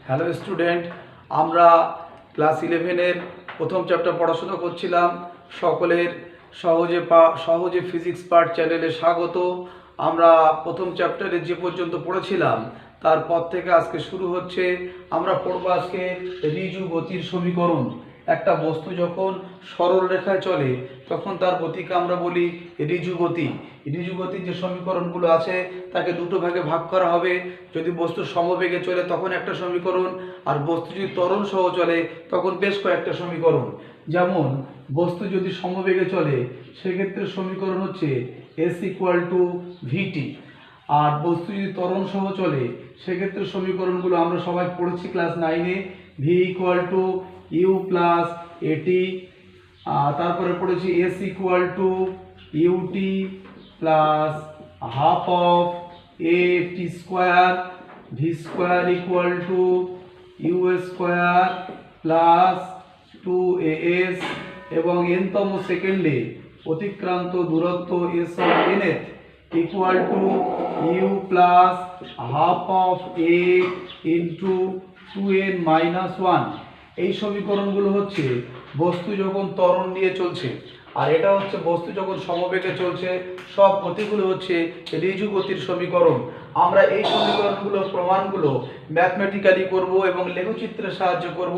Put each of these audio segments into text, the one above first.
Hello student, আমরা class 11-এর প্রথম chapter পড়াশোনা করছিলাম। সকলের সহজে ফিজিক্স পার্ট চ্যানেলে স্বাগত। আমরা প্রথম চ্যাপ্টারে যে পর্যন্ত পড়েছিলাম তারপর থেকে আজকে শুরু হচ্ছে। আমরা পড়ব আজকে ঋজু গতির সমীকরণ। একটা বস্তু যখন সরল রেখায় চলে তখন তার গতিকে আমরা বলি ঋজু গতি। ঋজু গতির যে সমীকরণগুলো আছে তাকে দুটো ভাগে ভাগ করা হবে। যদি বস্তু সমবেগে চলে তখন একটা সমীকরণ, আর বস্তু যদি ত্বরণ সহ চলে তখন বেশ কয়েকটা সমীকরণ। যেমন বস্তু যদি সমবেগে চলে সেক্ষেত্রে সমীকরণ হচ্ছে এস ইকুয়াল টু ভিটি, আর বস্তু যদি ত্বরণ সহ চলে সেক্ষেত্রে সমীকরণগুলো আমরা সবাই পড়েছি ক্লাস 9-এ। V equal to you plus at, তারপরে পড়েছি S equal to UT plus half of A T square, V square equal to you square plus 2as, এবং এনতম সেকেন্ডে অতিক্রান্ত দূরত্ব S of nth equal to you plus half of A into 2n minus 1। এই সমীকরণগুলো হচ্ছে বস্তু যখন ত্বরণ নিয়ে চলছে, আর এটা হচ্ছে বস্তু যখন সমবেগে চলছে। সব গতিগুলো হচ্ছে ঋজু গতির সমীকরণ। আমরা এই সমীকরণগুলো প্রমাণগুলো ম্যাথমেটিক্যালি করব এবং লেখচিত্রের সাহায্য করব।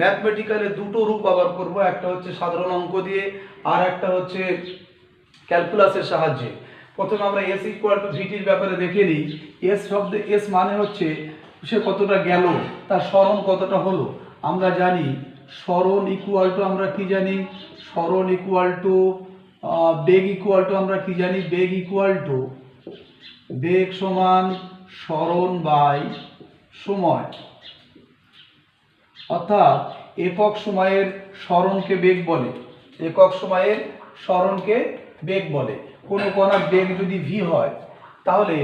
ম্যাথমেটিক্যালে দুটো রূপ ব্যবহার করব, একটা হচ্ছে সাধারণ অঙ্ক দিয়ে আর একটা হচ্ছে ক্যালকুলাসের সাহায্যে। প্রথমে আমরা এস ইকুয়াল টু ভিটির ব্যাপারে দেখে নিই। এস শব্দে এস মানে হচ্ছে সে কতটা গেল, তার সরণ কতটা হলো। আমরা জানি সরণ ইকুয়াল টু, আমরা কি জানি সরণ equal to beg equal to, আমরা কি জানি বেগ ইকুয়াল টু বেগ সমান সরণ বাই সময়, অর্থাৎ একক সময়ের সরণকে বেগ বলে। একক সময়ের সরণকে বেগ বলে। কোনো কণার বেগ যদি ভি হয় তাহলে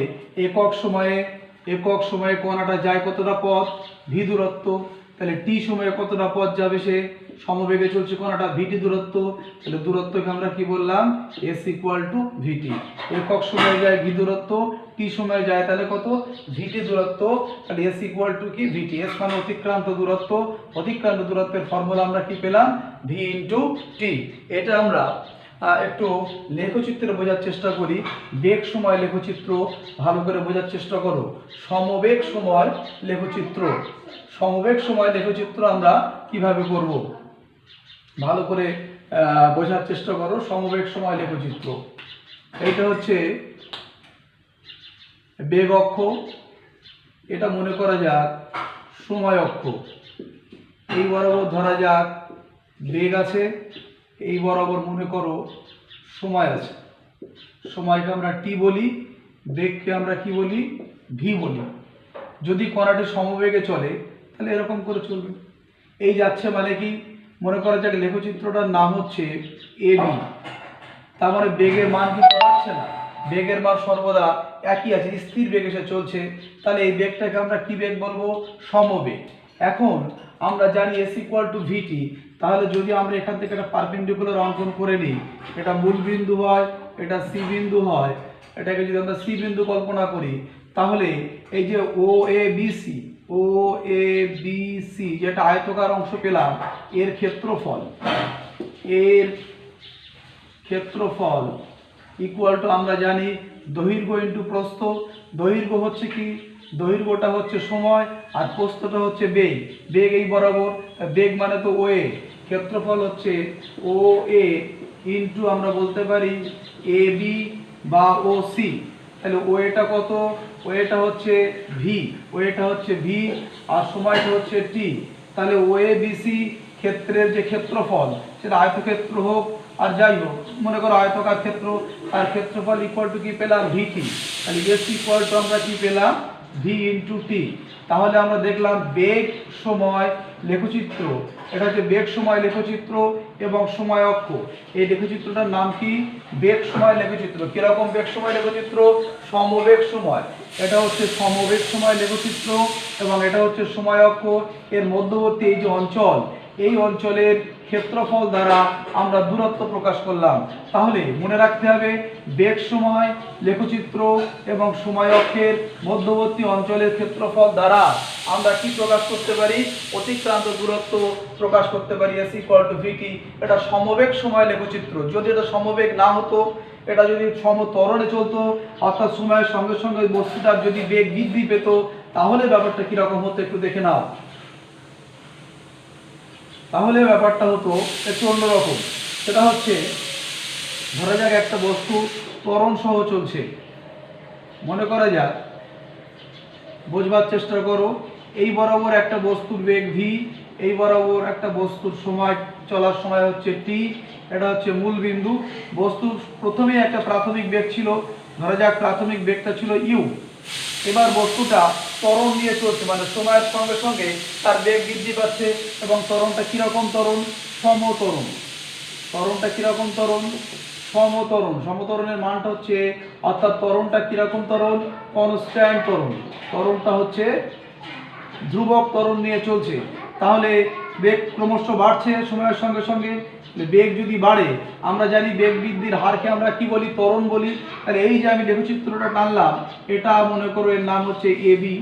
একক সময়ে কণাটা যায় কতটা পথ, ভি দূরত্ব। তাহলে টি সময়ে কতটা পথ যাবে, সে সমবেগে চলছে কণাটা, ভিটি দূরত্ব। তাহলে দূরত্বকে আমরা কি বললাম, এস ইকুয়াল টু ভিটি। একক সময়ে যায় ভি দূরত্ব, টি সময়ে যায় তাহলে কত, ভিটি দূরত্ব। তাহলে এস ইকুয়াল টু কি ভিটি। এস মানে অতিক্রান্ত দূরত্ব। অতিক্রান্ত দূরত্বের ফর্মুলা আমরা কি পেলাম, ভি ইন্টু টি। এটা আমরা একটু লেখচিত্রে বোঝার চেষ্টা করি। বেগ সময় লেখচিত্র ভালো করে বোঝার চেষ্টা করো। সমবেগ সময় লেখচিত্র, সমবেগ সময় লেখচিত্র আমরা কিভাবে করব ভালো করে বোঝার চেষ্টা করো। সমবেগ সময় লেখচিত্র, এইটা হচ্ছে বেগ অক্ষ, এটা মনে করা যাক সময় অক্ষ। এই বরাবর ধরা যাক বেগ আছে, এই বরাবর মনে করো সময় আছে। সময়কে আমরা টি বলি, বেগকে আমরা কি বলি, ভি বলি। যদি কণাটি সমবেগে চলে তাহলে এরকম করে চলবে। এই যাচ্ছে মানে কি, মনে করা যাক লেখচিত্রটার নাম হচ্ছে এবি। তার মানে বেগের মান কিন্তু বাড়ছে না, বেগের মান সর্বদা একই আছে, স্থির বেগে সে চলছে। তাহলে এই বেগটাকে আমরা কি বেগ বলবো, সমবেগ। এখন আমরা জানি এস ইকুয়াল টু ভিটি। তাহলে যদি আমরা এখান থেকে একটা পারপেন্ডিকুলার অঙ্কন করে নিই, এটা মূল বিন্দু হয়, এটা সি বিন্দু হয়, এটাকে যদি আমরা সি বিন্দু কল্পনা করি তাহলে এই যে ও এ বি সি যেটা আয়তকার অংশ পেলাম, এর ক্ষেত্রফল ইকুয়াল টু, আমরা জানি দৈর্ঘ্য ইন্টু প্রস্থ। দৈর্ঘ্য হচ্ছে কি, দৈর্ঘ্যটা হচ্ছে সময় আর প্রস্থটা হচ্ছে বেগ। বেগ এই বরাবর, বেগ মানে তো ও এ। ক্ষেত্রফল হচ্ছে ও এ ইন্টু আমরা বলতে পারি এ বি বা ও সি। তাহলে ও এটা কত, ও এটা হচ্ছে ভি, ও এটা হচ্ছে ভি আর সময়টা হচ্ছে টি। তাহলে ও এ বি সি ক্ষেত্রের যে ক্ষেত্রফল, সেটা আয়তক্ষেত্র হোক আর যাই হোক, মনে করো আয়তকার ক্ষেত্র, আর ক্ষেত্রফল ইকুয়াল টু কি পেলাম, ভিটি। তাহলে এস ইকুয়াল টু আমরা কি পেলাম, ভি ইন্টু টি। তাহলে আমরা দেখলাম বেগ সময় লেখচিত্র, এটা হচ্ছে বেগ সময় লেখচিত্র এবং সময় অক্ষ। এই লেখচিত্রটার নাম কি, বেগ সময় লেখচিত্র। কিরকম বেগ সময় লেখচিত্র, সমবেগ সময়। এটা হচ্ছে সমবেগ সময় লেখচিত্র এবং এটা হচ্ছে সময় অক্ষ। এর মধ্যবর্তী এই যে অঞ্চল, এই অঞ্চলের ক্ষেত্রফল দ্বারা আমরা দূরত্ব প্রকাশ করলাম। তাহলে মনে রাখতে হবে বেগ সময় লেখচিত্র এবং সময় অক্ষের মধ্যবর্তী অঞ্চলের ক্ষেত্রফল দ্বারা আমরা কি প্রকাশ করতে পারি? অতিক্রান্ত দূরত্ব প্রকাশ করতে পারি। s = vt। এটা সমবেগ সময় লেখচিত্র। যদি এটা সমবেগ না হতো, এটা যদি সমত্বরণে চলতো, অর্থাৎ সময়ের সঙ্গে সঙ্গে বস্তুটার যদি বেগ বৃদ্ধি পেত, তাহলে ব্যাপারটা কিরকম হতো একটু দেখে নাও। তাহলে ব্যাপারটা হতো একটু অন্যরকম। সেটা হচ্ছে, ধরা যাক একটা বস্তু ত্বরণ সহ চলছে। মনে করা যাক, বোঝবার চেষ্টা করো, এই বরাবর একটা বস্তুর বেগ v, এই বরাবর একটা বস্তুর সময় চলার সময় হচ্ছে t। এটা হচ্ছে মূল বিন্দু। বস্তুর প্রথমে একটা প্রাথমিক বেগ ছিল, ধরা যাক প্রাথমিক বেগটা ছিল u। এবার বস্তুটা ত্বরণ নিয়ে চলছে, মানে সময়ের সঙ্গে সঙ্গে তার বেগ বৃদ্ধি পাচ্ছে এবং ত্বরণটা কিরকম ত্বরণ? সমত্বরণ। ত্বরণটা কিরকম ত্বরণ? সমত্বরণ। সমত্বরণের মানটা হচ্ছে, অর্থাৎ ত্বরণটা কিরকম ত্বরণ? কনস্ট্যান্ট ত্বরণ। ত্বরণটা হচ্ছে ধ্রুবক ত্বরণ নিয়ে চলছে। তাহলে বেগ ক্রমশ বাড়ছে সময়ের সঙ্গে সঙ্গে। বেগ যদি বাড়ে, আমরা জানি বেগ বৃদ্ধির হারকে আমরা কি বলি? ত্বরণ বলি। তাহলে এই যে আমি লেখচিত্রটা টানলাম, এটা মনে করো এর নাম হচ্ছে এবি।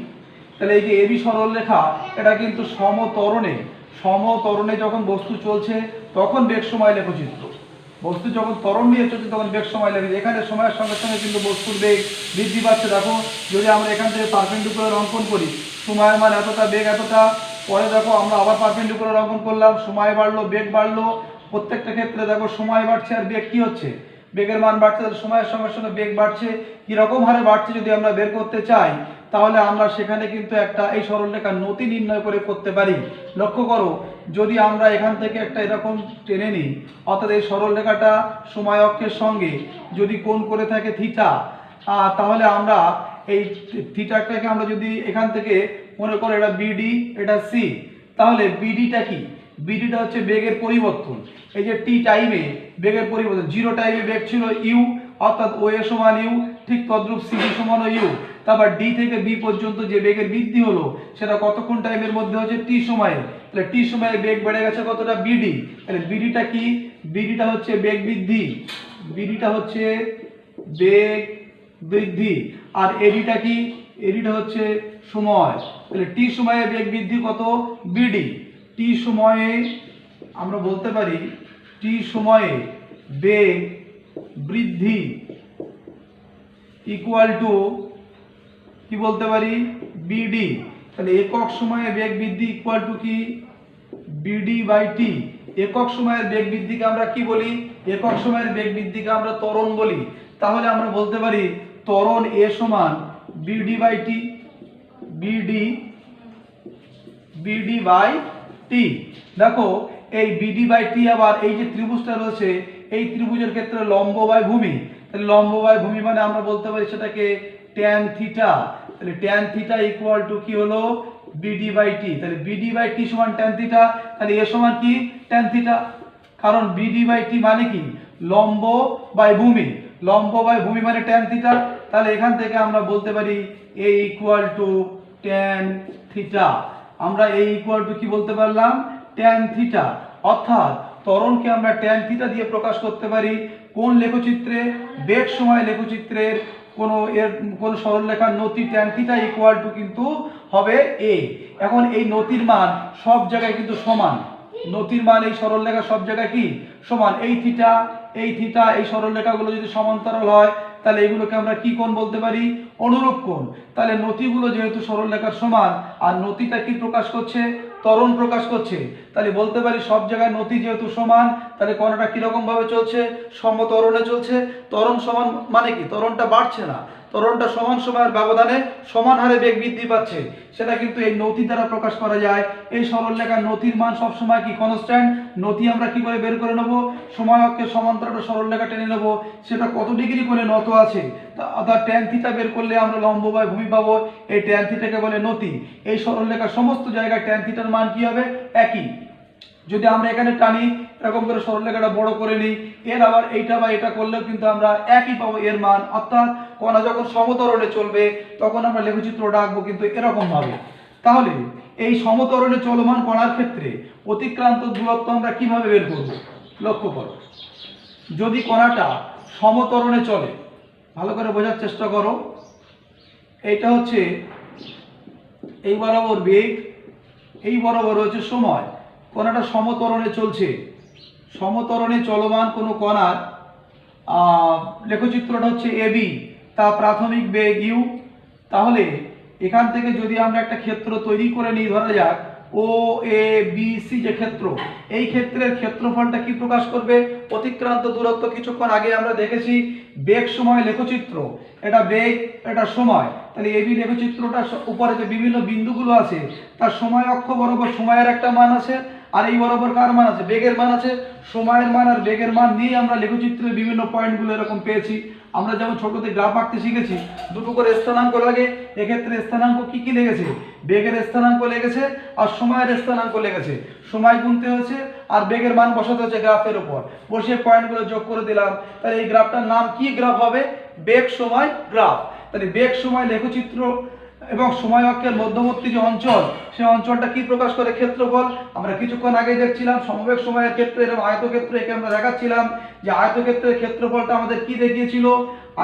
তাহলে এই যে এবি সরলরেখা, এটা কিন্তু সমত্বরণে যখন বস্তু চলছে তখন বেগ সময় লেখচিত্র। বস্তু যখন ত্বরণ নিয়ে চলছে তখন বেগ সময় লেখে। এখানে সময়ের সঙ্গে সঙ্গে কিন্তু বস্তুর বেগ বৃদ্ধি পাচ্ছে। দেখো, যদি আমরা এখান থেকে পারপেন্ডিকুলার অঙ্কন করি, সময়ের মান এতটা, বেগ এতটা, পরে দেখো আমরা আবার পারপেন্ডিকুলার অঙ্কন করলাম, সময় বাড়লো, বেগ বাড়লো। প্রত্যেকটা ক্ষেত্রে দেখো সময় বাড়ছে আর বেগ কি হচ্ছে? বেগের মান বাড়ছে। তাহলে সময়ের সঙ্গে সঙ্গে বেগ বাড়ছে। কিরকম হারে বাড়ছে যদি আমরা বের করতে চাই, তাহলে আমরা সেখানে কিন্তু একটা এই সরলরেখার নতি নির্ণয় করে করতে পারি। লক্ষ্য করো, যদি আমরা এখান থেকে একটা এরকম টেনে নিই, অর্থাৎ এই সরলরেখাটা সময় অক্ষের সঙ্গে যদি কোণ করে থাকে থিটা, তাহলে আমরা এই থিটাটাকে আমরা যদি এখান থেকে মনে করো এটা বিডি, এটা সি, তাহলে বিডিটা কি? বিডিটা হচ্ছে বেগের পরিবর্তন। এই যে টি টাইমে বেগের পরিবর্তন, 0 টাইমে বেগ ছিল ইউ, অর্থাৎ ও এ সমান ইউ, ঠিক তদ্রূপ সিবি সমান ইউ। তারপর ডি থেকে বি পর্যন্ত যে বেগের বৃদ্ধি হলো, সেটা কতক্ষণ টাইমের মধ্যে হচ্ছে? টি সময়ে। তাহলে টি সময়ে বেগ বেড়ে গেছে কতটা? বিডি। তাহলে বিডিটা কি? বিডিটা হচ্ছে বেগ বৃদ্ধি। বিডিটা হচ্ছে বেগ বৃদ্ধি। আর এডিটা কি? এডিটা হচ্ছে সময়। তাহলে টি সময়ে বেগ বৃদ্ধি কত? বিডি। টি সময়ে আমরা বলতে পারি টি সময়ে বেগ বৃদ্ধি ইকুয়াল টু কি বলতে পারি? বিডি। তাহলে একক সময়ে বেগ বৃদ্ধি ইকুয়াল টু কি? BD by t. একক সময়ের বেগ বৃদ্ধিকে আমরা কি বলি? একক সময়ের বেগ বৃদ্ধিকে আমরা ত্বরণ বলি। তাহলে আমরা বলতে পারি ত্বরণ এ সমান BD by T. BD by T. দেখো, এই বিডি বাই টি আবার এই যে ত্রিভুজটা রয়েছে, এই ত্রিভুজের ক্ষেত্রে লম্ব বাই ভূমি। তাহলে লম্ব বাই ভূমি মানে আমরা বলতে পারি সেটাকে ট্যান থিটা। তাহলে ট্যান থিটা ইকুয়াল টু কি হলো? বিডি বাই টি। তাহলে বিডি বাই টি সমান ট্যান থিটা। তাহলে এ সমান কি? Tan theta. কারণ বিডি বাই টি মানে কি? লম্ব বাই ভূমি। লম্ব বাই ভূমি মানে ট্যান থিটা। তাহলে এখান থেকে আমরা বলতে পারি এ ইকুয়াল টু ট্যান থিটা। আমরা এ ইকুয়াল টু কি বলতে পারলাম? Tan theta. অর্থাৎ ত্বরণকে আমরা ট্যান থিটা দিয়ে প্রকাশ করতে পারি। কোন লেখচিত্রে? বেগ সময় লেখচিত্রের কোন সরলরেখার নতি ট্যান থিটা ইকুয়াল টু কিন্তু হবে এ। এখন এই নতির মান সব জায়গায় কিন্তু সমান। নতির মান এই সরলরেখা সব জায়গায় কি? সমান। এই থিটা, এই সরলরেখাগুলো যদি সমান্তরাল হয়, তাহলে এগুলোকে আমরা কি কোণ বলতে পারি? অনুরূপ কোণ। তাহলে নতিগুলো যেহেতু সরলরেখার সমান, আর নতিটা কি প্রকাশ করছে? ত্বরণ প্রকাশ করছে। তাহলে বলতে পারি সব জায়গায় নতি যেহেতু সমান, তাহলে কণাটা কিরকম ভাবে চলছে? সমত্বরণে চলছে। ত্বরণ সমান মানে কি? ত্বরণটা বাড়ছে না, ত্বরণটা সমান সময়ের ব্যবধানে সমান হারে বেগ বৃদ্ধি পাচ্ছে। সেটা কিন্তু এই নতি দ্বারা প্রকাশ করা যায়। এই সরলরেখার নতির মান সবসময় কি? কনস্ট্যান্ট। নতি আমরা কি করে বের করে নেব? সময় অক্ষের সমান্তরাল সরলরেখা টেনে নেব, সেটা কত ডিগ্রি কোণে নত আছে। অর্থাৎ ট্যান থিটা বের করলে আমরা লম্ব বাই ভূমি পাবো। এই ট্যান থিটাকে বলে নতি। এই সরলরেখার সমস্ত জায়গায় ট্যান থিটার মান কি হবে? একই। যদি আমরা এখানে টানি, এরকম করে সরলরেখাটা বড় করে নিই, এর আবার এইটা বা এটা করলেও কিন্তু আমরা একই পাবো এর মান। অর্থাৎ কণা যখন সমত্বরণে চলবে তখন আমরা লেখচিত্রটা আঁকবো কিন্তু এরকম ভাবে। তাহলে এই সমতরণে চলমান কণার ক্ষেত্রে অতিক্রান্ত দূরত্ব আমরা কিভাবে বের করব? লক্ষ্য করো, যদি কণাটা সমতরণে চলে, ভালো করে বোঝার চেষ্টা করো, এইটা হচ্ছে এই বরাবর বেগ, এই বরাবর হচ্ছে সময়, কণাটা সমতরণে চলছে, সমতরণে চলমান কোনো কণার লেখচিত্রটা হচ্ছে এবি, তা প্রাথমিক বেগ ইউ। তাহলে এখান থেকে যদি আমরা একটা ক্ষেত্র তৈরি করে নিই, ধরা যাক ও এ বি সি যে ক্ষেত্র, এই ক্ষেত্রের ক্ষেত্রফলটা কি প্রকাশ করবে? অতিক্রান্ত দূরত্ব। কিছুক্ষণ আগে আমরা দেখেছি বেগ সময় লেখচিত্র, এটা বেগ, এটা সময়। তাহলে এবি লেখচিত্রটা উপরে যে বিভিন্ন বিন্দুগুলো আছে তার সময় অক্ষ বরাবর সময়ের একটা মান আছে, আর এই বরাবর কার মান আছে? বেগের মান আছে। সময়ের মান আর বেগের মান নিয়ে আমরা লেখচিত্রের বিভিন্ন পয়েন্টগুলো এরকম পেয়েছি। আমরা যেমন ছোটতে গ্রাফ আঁকতে শিখেছি, দুটো করে স্থানাঙ্ক লাগে, এক্ষেত্রে স্থানাঙ্ক কি কি লেগেছে? বেগের স্থানাঙ্ক লেগেছে আর সময়ের স্থানাঙ্ক লেগেছে। সময় গুনতে হয়েছে আর বেগের মান বসাতে হচ্ছে গ্রাফের উপর, বসে পয়েন্টগুলো যোগ করে দিলাম। তাহলে এই গ্রাফটার নাম কি গ্রাফ হবে? বেগ সময় গ্রাফ। তাহলে বেগ সময় লেখচিত্র এবং সময় অক্ষের মধ্যবর্তী যে অঞ্চল, সেই অঞ্চলটা কি প্রকাশ করে? ক্ষেত্রফল। আমরা কিছুক্ষণ আগে দেখছিলাম সমবেগ সময়ের ক্ষেত্রে এবং আয়তক্ষেত্রে, একে আমরা দেখাচ্ছিলাম যে আয়তক্ষেত্রের ক্ষেত্রফলটা আমাদের কি দেখিয়েছিল?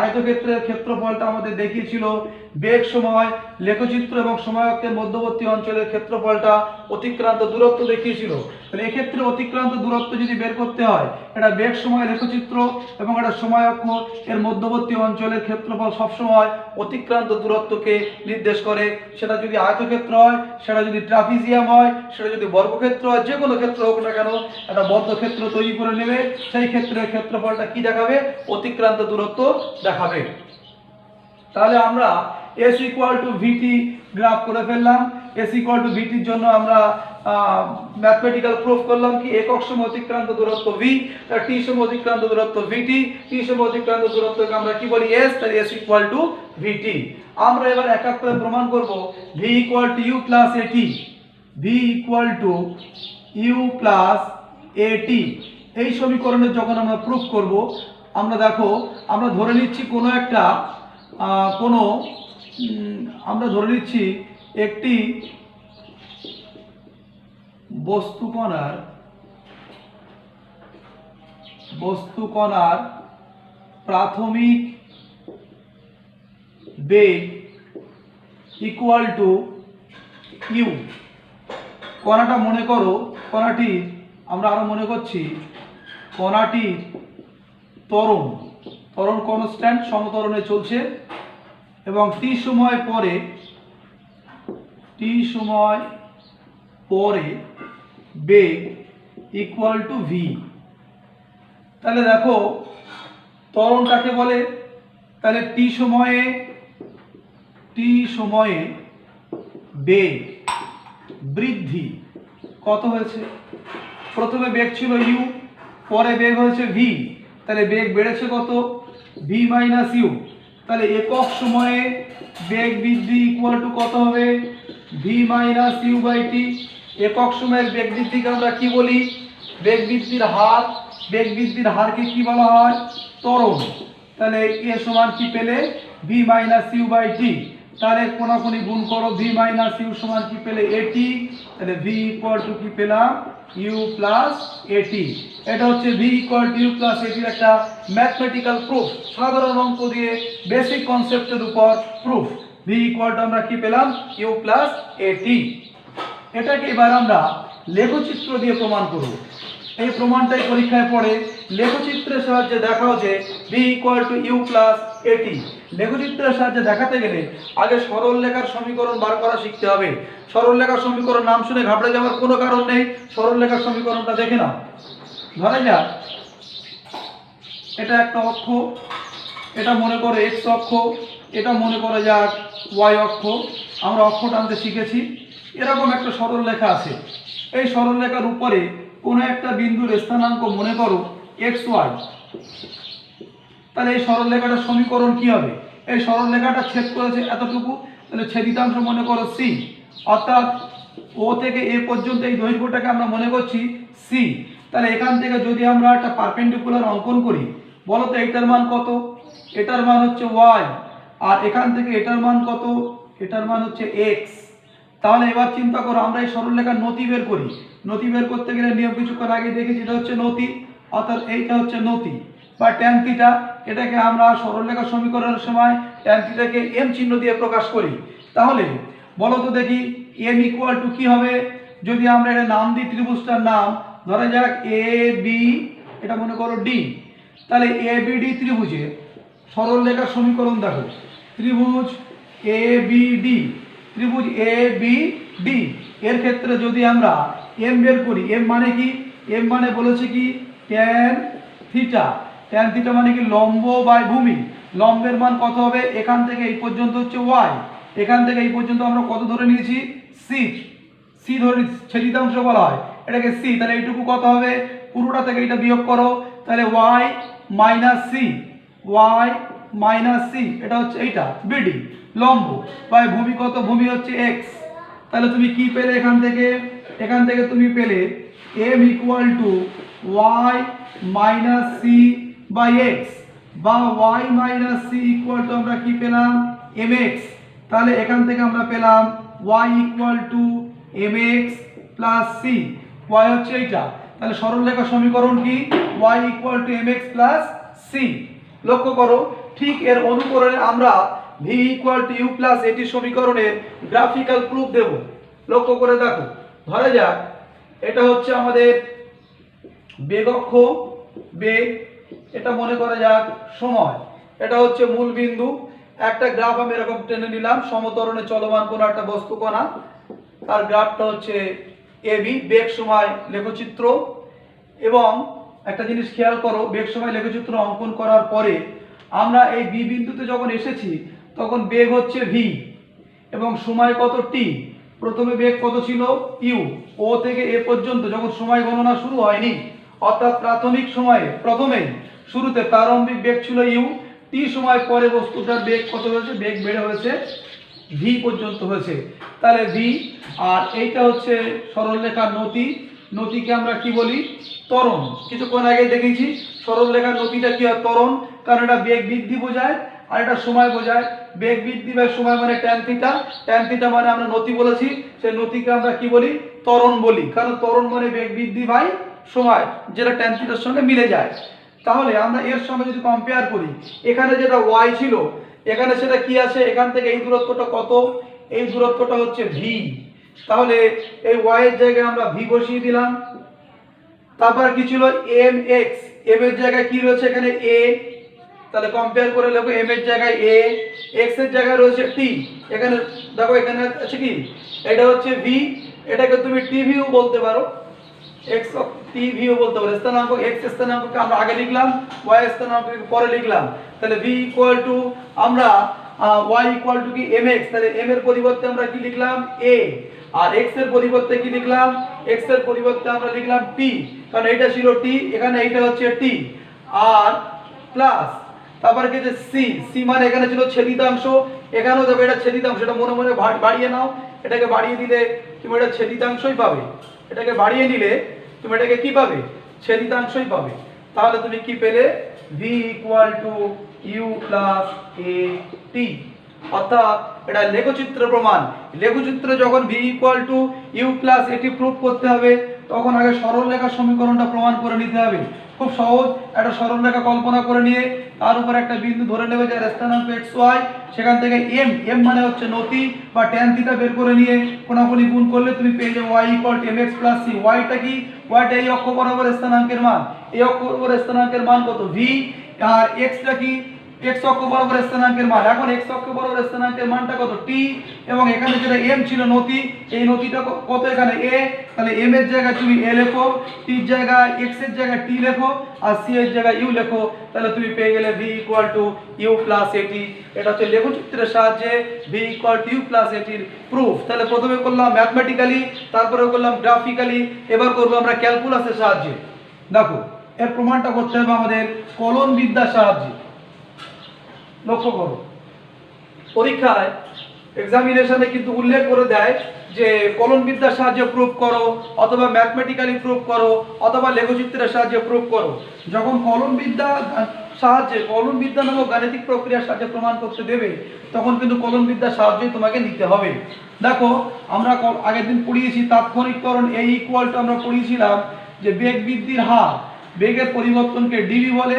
আয়তক্ষেত্রের ক্ষেত্রফলটা আমাদের দেখিয়েছিল বেগ সময় লেখচিত্র এবং সময় অক্ষের মধ্যবর্তী অঞ্চলের ক্ষেত্রফলটা অতিক্রান্ত দূরত্ব দেখিয়েছিল। তাহলে এক্ষেত্রে অতিক্রান্ত দূরত্ব যদি বের করতে হয়, এটা বেগ সময় লেখচিত্র এবং এটা সময় অক্ষ এর মধ্যবর্তী অঞ্চলের ক্ষেত্রফল সবসময় অতিক্রান্ত দূরত্বকে নির্দেশ করে। সেটা যদি আয়তক্ষেত্র হয়, সেটা যদি ট্রাপিজিয়াম হয়, সেটা যদি বর্গক্ষেত্র হয়, যে কোনো ক্ষেত্র হোক না কেন, একটা বদ্ধক্ষেত্র তৈরি করে নেবে, সেই ক্ষেত্রের ক্ষেত্রফলটা কি দেখাবে? অতিক্রান্ত দূরত্ব দেখাবে। তাহলে আমরা S equal to v t graph করে ফেললাম। S ইকুয়াল টু ভিটির জন্য আমরা ম্যাথমেটিক্যাল প্রুফ করলাম কি একক সময় অতিক্রান্ত দূরত্ব v, আর t সময় অতিক্রান্ত দূরত্ব vt, t সময় অতিক্রান্ত দূরত্বকে আমরা কি বলি? s। তাহলে S ইকুয়াল টু vt। আমরা এবার এক এক করে প্রমাণ করব v equal two u plus at, v equal two u plus at। এই সমীকরণের যখন আমরা প্রুফ করব, আমরা দেখো, আমরা ধরে নিচ্ছি কোনো একটা আমরা ধরে নিচ্ছি একটি বস্তু কণার প্রাথমিক বেগ ইকুয়াল টু ইউ। কণাটা মনে করো, কণাটি আমরা আরো মনে করছি কণাটির ত্বরণ কনস্ট্যান্ট, সমতরণে চলছে এবং টি সময় পরে বেগ ইকুয়াল টু ভি। তাহলে দেখো ত্বরণ কাকে বলে? তাহলে টি সময়ে বেগ বৃদ্ধি কত হয়েছে? প্রথমে বেগ ছিল ইউ, পরে বেগ হয়েছে ভি, তাহলে বেগ বেড়েছে কত? V minus u. তাহলে একক সময়ে বেগ বৃদ্ধি ইকুয়াল টু কত হবে? V minus u by t. একক সময়ের বেগ বৃদ্ধিকে আমরা কি বলি? বেগ বৃদ্ধির হার। বেগ বৃদ্ধির হারকে কি বলা হয়? ত্বরণ। তাহলে এ সমান কি পেলে? ভি মাইনাস ইউ বাই টি। তাহলে কোনাকুনি গুণ করো, ভি মাইনাস ইউ সমান কি পেলে? এটি। তাহলে ভি ইকুয়াল টু কি পেলাম? You plus a t. এটা হচ্ছে v equal to you plus এটির একটা ম্যাথমেটিক্যাল প্রুফ, সাধারণ অঙ্ক দিয়ে বেসিক কনসেপ্টের উপর প্রুফ। ভি ইকুয়াল টু আমরা কি পেলাম? ইউ প্লাস এটি। এটাকে এবার আমরা লেখচিত্র দিয়ে প্রমাণ করব। এই প্রমাণটাই পরীক্ষায় পড়ে। লেখচিত্রের সাহায্যে দেখাও যে v equal to you plus a t. লেখচিত্রের সাহায্যে দেখাতে গেলে আগে সরলরেখার সমীকরণ বার করা শিখতে হবে। সরলরেখার সমীকরণ নাম শুনে ঘাবড়ে যাওয়ার কোনো কারণ নেই। সরলরেখার সমীকরণটা দেখে নাও। ধরা যাক এটা একটা অক্ষ, এটা মনে করো এক্স অক্ষ, এটা মনে করা যাক ওয়াই অক্ষ। আমরা অক্ষ টানতে শিখেছি। এরকম একটা সরলরেখা আছে। এই সরলরেখার উপরে কোনো একটা বিন্দুর স্থানাঙ্ক মনে করো এক্স ওয়াই। তাহলে এই সরলরেখাটার সমীকরণ কি হবে? এই সরলরেখাটা ছেদ করেছে এতটুকু, তাহলে ছেদিতাংশ মনে করো সি, অর্থাৎ ও থেকে এ পর্যন্ত এই দৈর্ঘ্যটাকে আমরা মনে করছি সি। তাহলে এখান থেকে যদি আমরা একটা পারপেন্ডিকুলার অঙ্কন করি, বলো তো এটার মান কত? এটার মান হচ্ছে ওয়াই, আর এখান থেকে এটার মান কত? এটার মান হচ্ছে এক্স। তাহলে এবার চিন্তা করো, আমরা এই সরলরেখার নতি বের করি। নতি বের করতে গেলে নিয়ম কিছুক্ষণ আগে দেখেছি, এটা হচ্ছে নতি, অর্থাৎ এইটা হচ্ছে নতি বা ট্যান থিটা। এটাকে আমরা সরলরেখা সমীকরণের সময় ট্যান থিটাকে এম চিহ্ন দিয়ে প্রকাশ করি। তাহলে বলো তো দেখি এম ইকুয়াল টু কি হবে? যদি আমরা এটা নাম দিই, ত্রিভুজটার নাম ধরা যাক এ বি, এটা মনে করো ডি, তাহলে এ বি ডি ত্রিভুজের সরলরেখার সমীকরণ দেখো, ত্রিভুজ এ বি ডি, ত্রিভুজ এ বি ডি এর ক্ষেত্রে যদি আমরা এম বের করি, এম মানে কি? এম মানে বলেছে কি ট্যান থিটা। ট্যান থিটা মানে কি লম্ব বাই ভূমি। লম্বের মান কত হবে? এখান থেকে এই পর্যন্ত হচ্ছে ওয়াই, এখান থেকে এই পর্যন্ত আমরা কত ধরে নিয়েছি? সি, সি ধরে ছেদিতাংশ বলা হয় এটাকে সি। তাহলে এইটুকু কত হবে? পুরোটা থেকে এটা বিয়োগ করো, তাহলে y minus c, y minus c, এটা হচ্ছে এইটা বিডি লম্ব বাই ভূমি কত? ভূমি হচ্ছে এক্স। তাহলে তুমি কি পেলে এখান থেকে? এখান থেকে তুমি পেলে M equal to Y minus C by X, বা Y minus C equal to আমরা কি পেলাম? M x. তাহলে এখান থেকে আমরা পেলাম Y equal to M X plus C, Y হচ্ছে এইটা। তাহলে সরলরেখা সমীকরণ কি? Y equal to M X plus C. লক্ষ্য করো, ঠিক এর অনুকরণে আমরা V equal to you plus at সমীকরণের গ্রাফিক্যাল প্রুফ দেব। লক্ষ্য করে দেখো, ধরা যাক এটা হচ্ছে আমাদের বেগ অক্ষ, বেগ, এটা মনে করা যাক সময়, এটা হচ্ছে মূল বিন্দু। একটা গ্রাফ আমি এরকম টেনে নিলাম, সমতরণে চলমান কোনো একটা বস্তু কণা, তার গ্রাফটা হচ্ছে এবি, বেগ সময় লেখচিত্র। এবং একটা জিনিস খেয়াল করো, বেগ সময় লেখচিত্র অঙ্কন করার পরে আমরা এই বি বিন্দুতে যখন এসেছি তখন বেগ হচ্ছে ভি এবং সময় কত? টি। প্রথমে বেগ কত ছিল? ইউ। ও থেকে এ পর্যন্ত যখন সময় গণনা শুরু হয়নি, অর্থাৎ প্রাথমিক সময়ে প্রথমেই শুরুতে প্রারম্ভিক বেগ ছিল ইউ, টি সময় পরে বস্তুটার বেগ কত হয়েছে? বেগ বেড়ে হয়েছে ভি পর্যন্ত হয়েছে। তাহলে ভি, আর এইটা হচ্ছে সরলরেখার নতি। নতিকে আমরা কি বলি? ত্বরণ। কিছুক্ষণ আগে দেখেছি সরলরেখার নতিটা কি হয়? ত্বরণ, কারণ এটা বেগ বৃদ্ধি বোঝায় আর এটা সময় বোঝায়। বেগ বৃদ্ধি বা সময় মানে ট্যান থিটা, ট্যান থিটা মানে আমরা নতি বলেছি, সেই নতিকে আমরা কি বলি? ত্বরণ বলি, কারণ ত্বরণ মানে বেগ বৃদ্ধি বাই সময়, যেটা ট্যান থিটার সঙ্গে মিলে যায়। তাহলে আমরা এর সঙ্গে যদি কম্পেয়ার করি, এখানে যেটা ওয়াই ছিল এখানে সেটা কি আছে? এখান থেকে এই দূরত্বটা কত? এই দূরত্বটা হচ্ছে ভি। তাহলে এই ওয়াই এর জায়গায় আমরা ভি বসিয়ে দিলাম। তারপর কি ছিল? এম এক্স, এম এর জায়গায় কি রয়েছে? এখানে এ। তাহলে কম্পেয়ার করে লেখো, এম এর জায়গায় এ, এক্স এর জায়গায় রয়েছে টি। এখানে দেখো এখানে আছে কি? এটা হচ্ছে ভি, এটাকে তুমি টি ভিউ বলতে পারো, এক্স টি ভিউ বলতে পারো। স্থানাঙ্ক এক্স স্থানাঙ্ককে আমরা আগে লিখলাম, ওয়াই স্থানাঙ্ককে পরে লিখলাম। তাহলে ভি ইকুয়াল টু আমরা ওয়াই ইকুয়াল টু কি? M x. তাহলে এম এর পরিবর্তে আমরা কি লিখলাম? এ। আর এক্স এর পরিবর্তে কি লিখলাম? এক্স এর পরিবর্তে আমরা লিখলাম টি, কারণ এটা ছিল টি, এখানে এইটা হচ্ছে টি। আর প্লাস তারপরে কি? যে সি, সি মানে এখানে ছিল ছেদিতাংশ, এখানেও যাবে এটা ছেদিতাংশ। এটা মনে মনে বাড়িয়ে নাও, এটাকে বাড়িয়ে দিলে তুমি এটা ছেদিতাংশই পাবে। এটাকে বাড়িয়ে নিলে তুমি এটাকে কি পাবে? ছেদিতাংশই পাবে। তাহলে তুমি কি পেলে? V equal to you plus A T. অর্থাৎ এটা লেখচিত্র প্রমাণ। লেখচিত্রে যখন V equal to you plus at proof করতে হবে, তখন আগে সরলরেখা সমীকরণটা প্রমাণ করে নিতে হবে। খুব সহজ, একটা সরলরেখা কল্পনা করে নিয়ে তার উপর একটা বিন্দু ধরে নেবে যার স্থানাঙ্ক এক্স ওয়াই, সেখান থেকে এম, এম মানে হচ্ছে নতি বা ট্যান থিটা বের করে নিয়ে কোনাকুনি গুণ করলে তুমি পেয়ে যাবে Y equal to M X plus C. ওয়াইটা কি? ওয়াইটা এই অক্ষ বরাবর স্থানাঙ্কের মান, এই অক্ষ বরাবর স্থানাঙ্কের মান কত? ভি। আর এক্সটা কি? এক্স অক্ষ বরাবর স্থানাঙ্কের মান। এখন এক্স অক্ষ বরাবর স্থানাঙ্কের মানটা কত? টি। এবং এখানে যেটা এম ছিল নতি, এই নতিটা কত? এখানে এ। তাহলে এম এর জায়গায় তুমি এ লেখো, টির জায়গায় এক্স এর জায়গায় টি লেখো, আর সি এর জায়গায় ইউ লেখো। তাহলে তুমি পেয়ে গেলে v equal to you plus a t. এটা হচ্ছে লেখচিত্রের সাহায্যে v equal to you plus এটির প্রুফ। তাহলে প্রথমে করলাম ম্যাথমেটিক্যালি, তারপরে করলাম গ্রাফিক্যালি, এবার করবো আমরা ক্যালকুলাসের সাহায্যে। দেখো, এর প্রমাণটা করতে হবে আমাদের কলন বিদ্যার সাহায্যে। লক্ষ্য করো, পরীক্ষায় এক্সামিনেশনে কিন্তু উল্লেখ করে দেয় যে কলন বিদ্যার সাহায্যে প্রুফ করো, অথবা ম্যাথমেটিক্যালি প্রুফ করো, অথবা লেখচিত্রের সাহায্যে প্রুফ করো। যখন কলন বিদ্যা সাহায্যে, কলনবিদ্যা নামক গাণিতিক প্রক্রিয়ার সাহায্যে প্রমাণ করতে দেবে, তখন কিন্তু কলনবিদ্যার সাহায্যই তোমাকে নিতে হবে। দেখো আমরা আগের দিন পড়িয়েছি তাৎক্ষণিক ত্বরণ A ইকুয়াল টু, আমরা পড়িয়েছিলাম যে বেগ বৃদ্ধির হার, বেগের পরিবর্তনকে ডিভি বলে,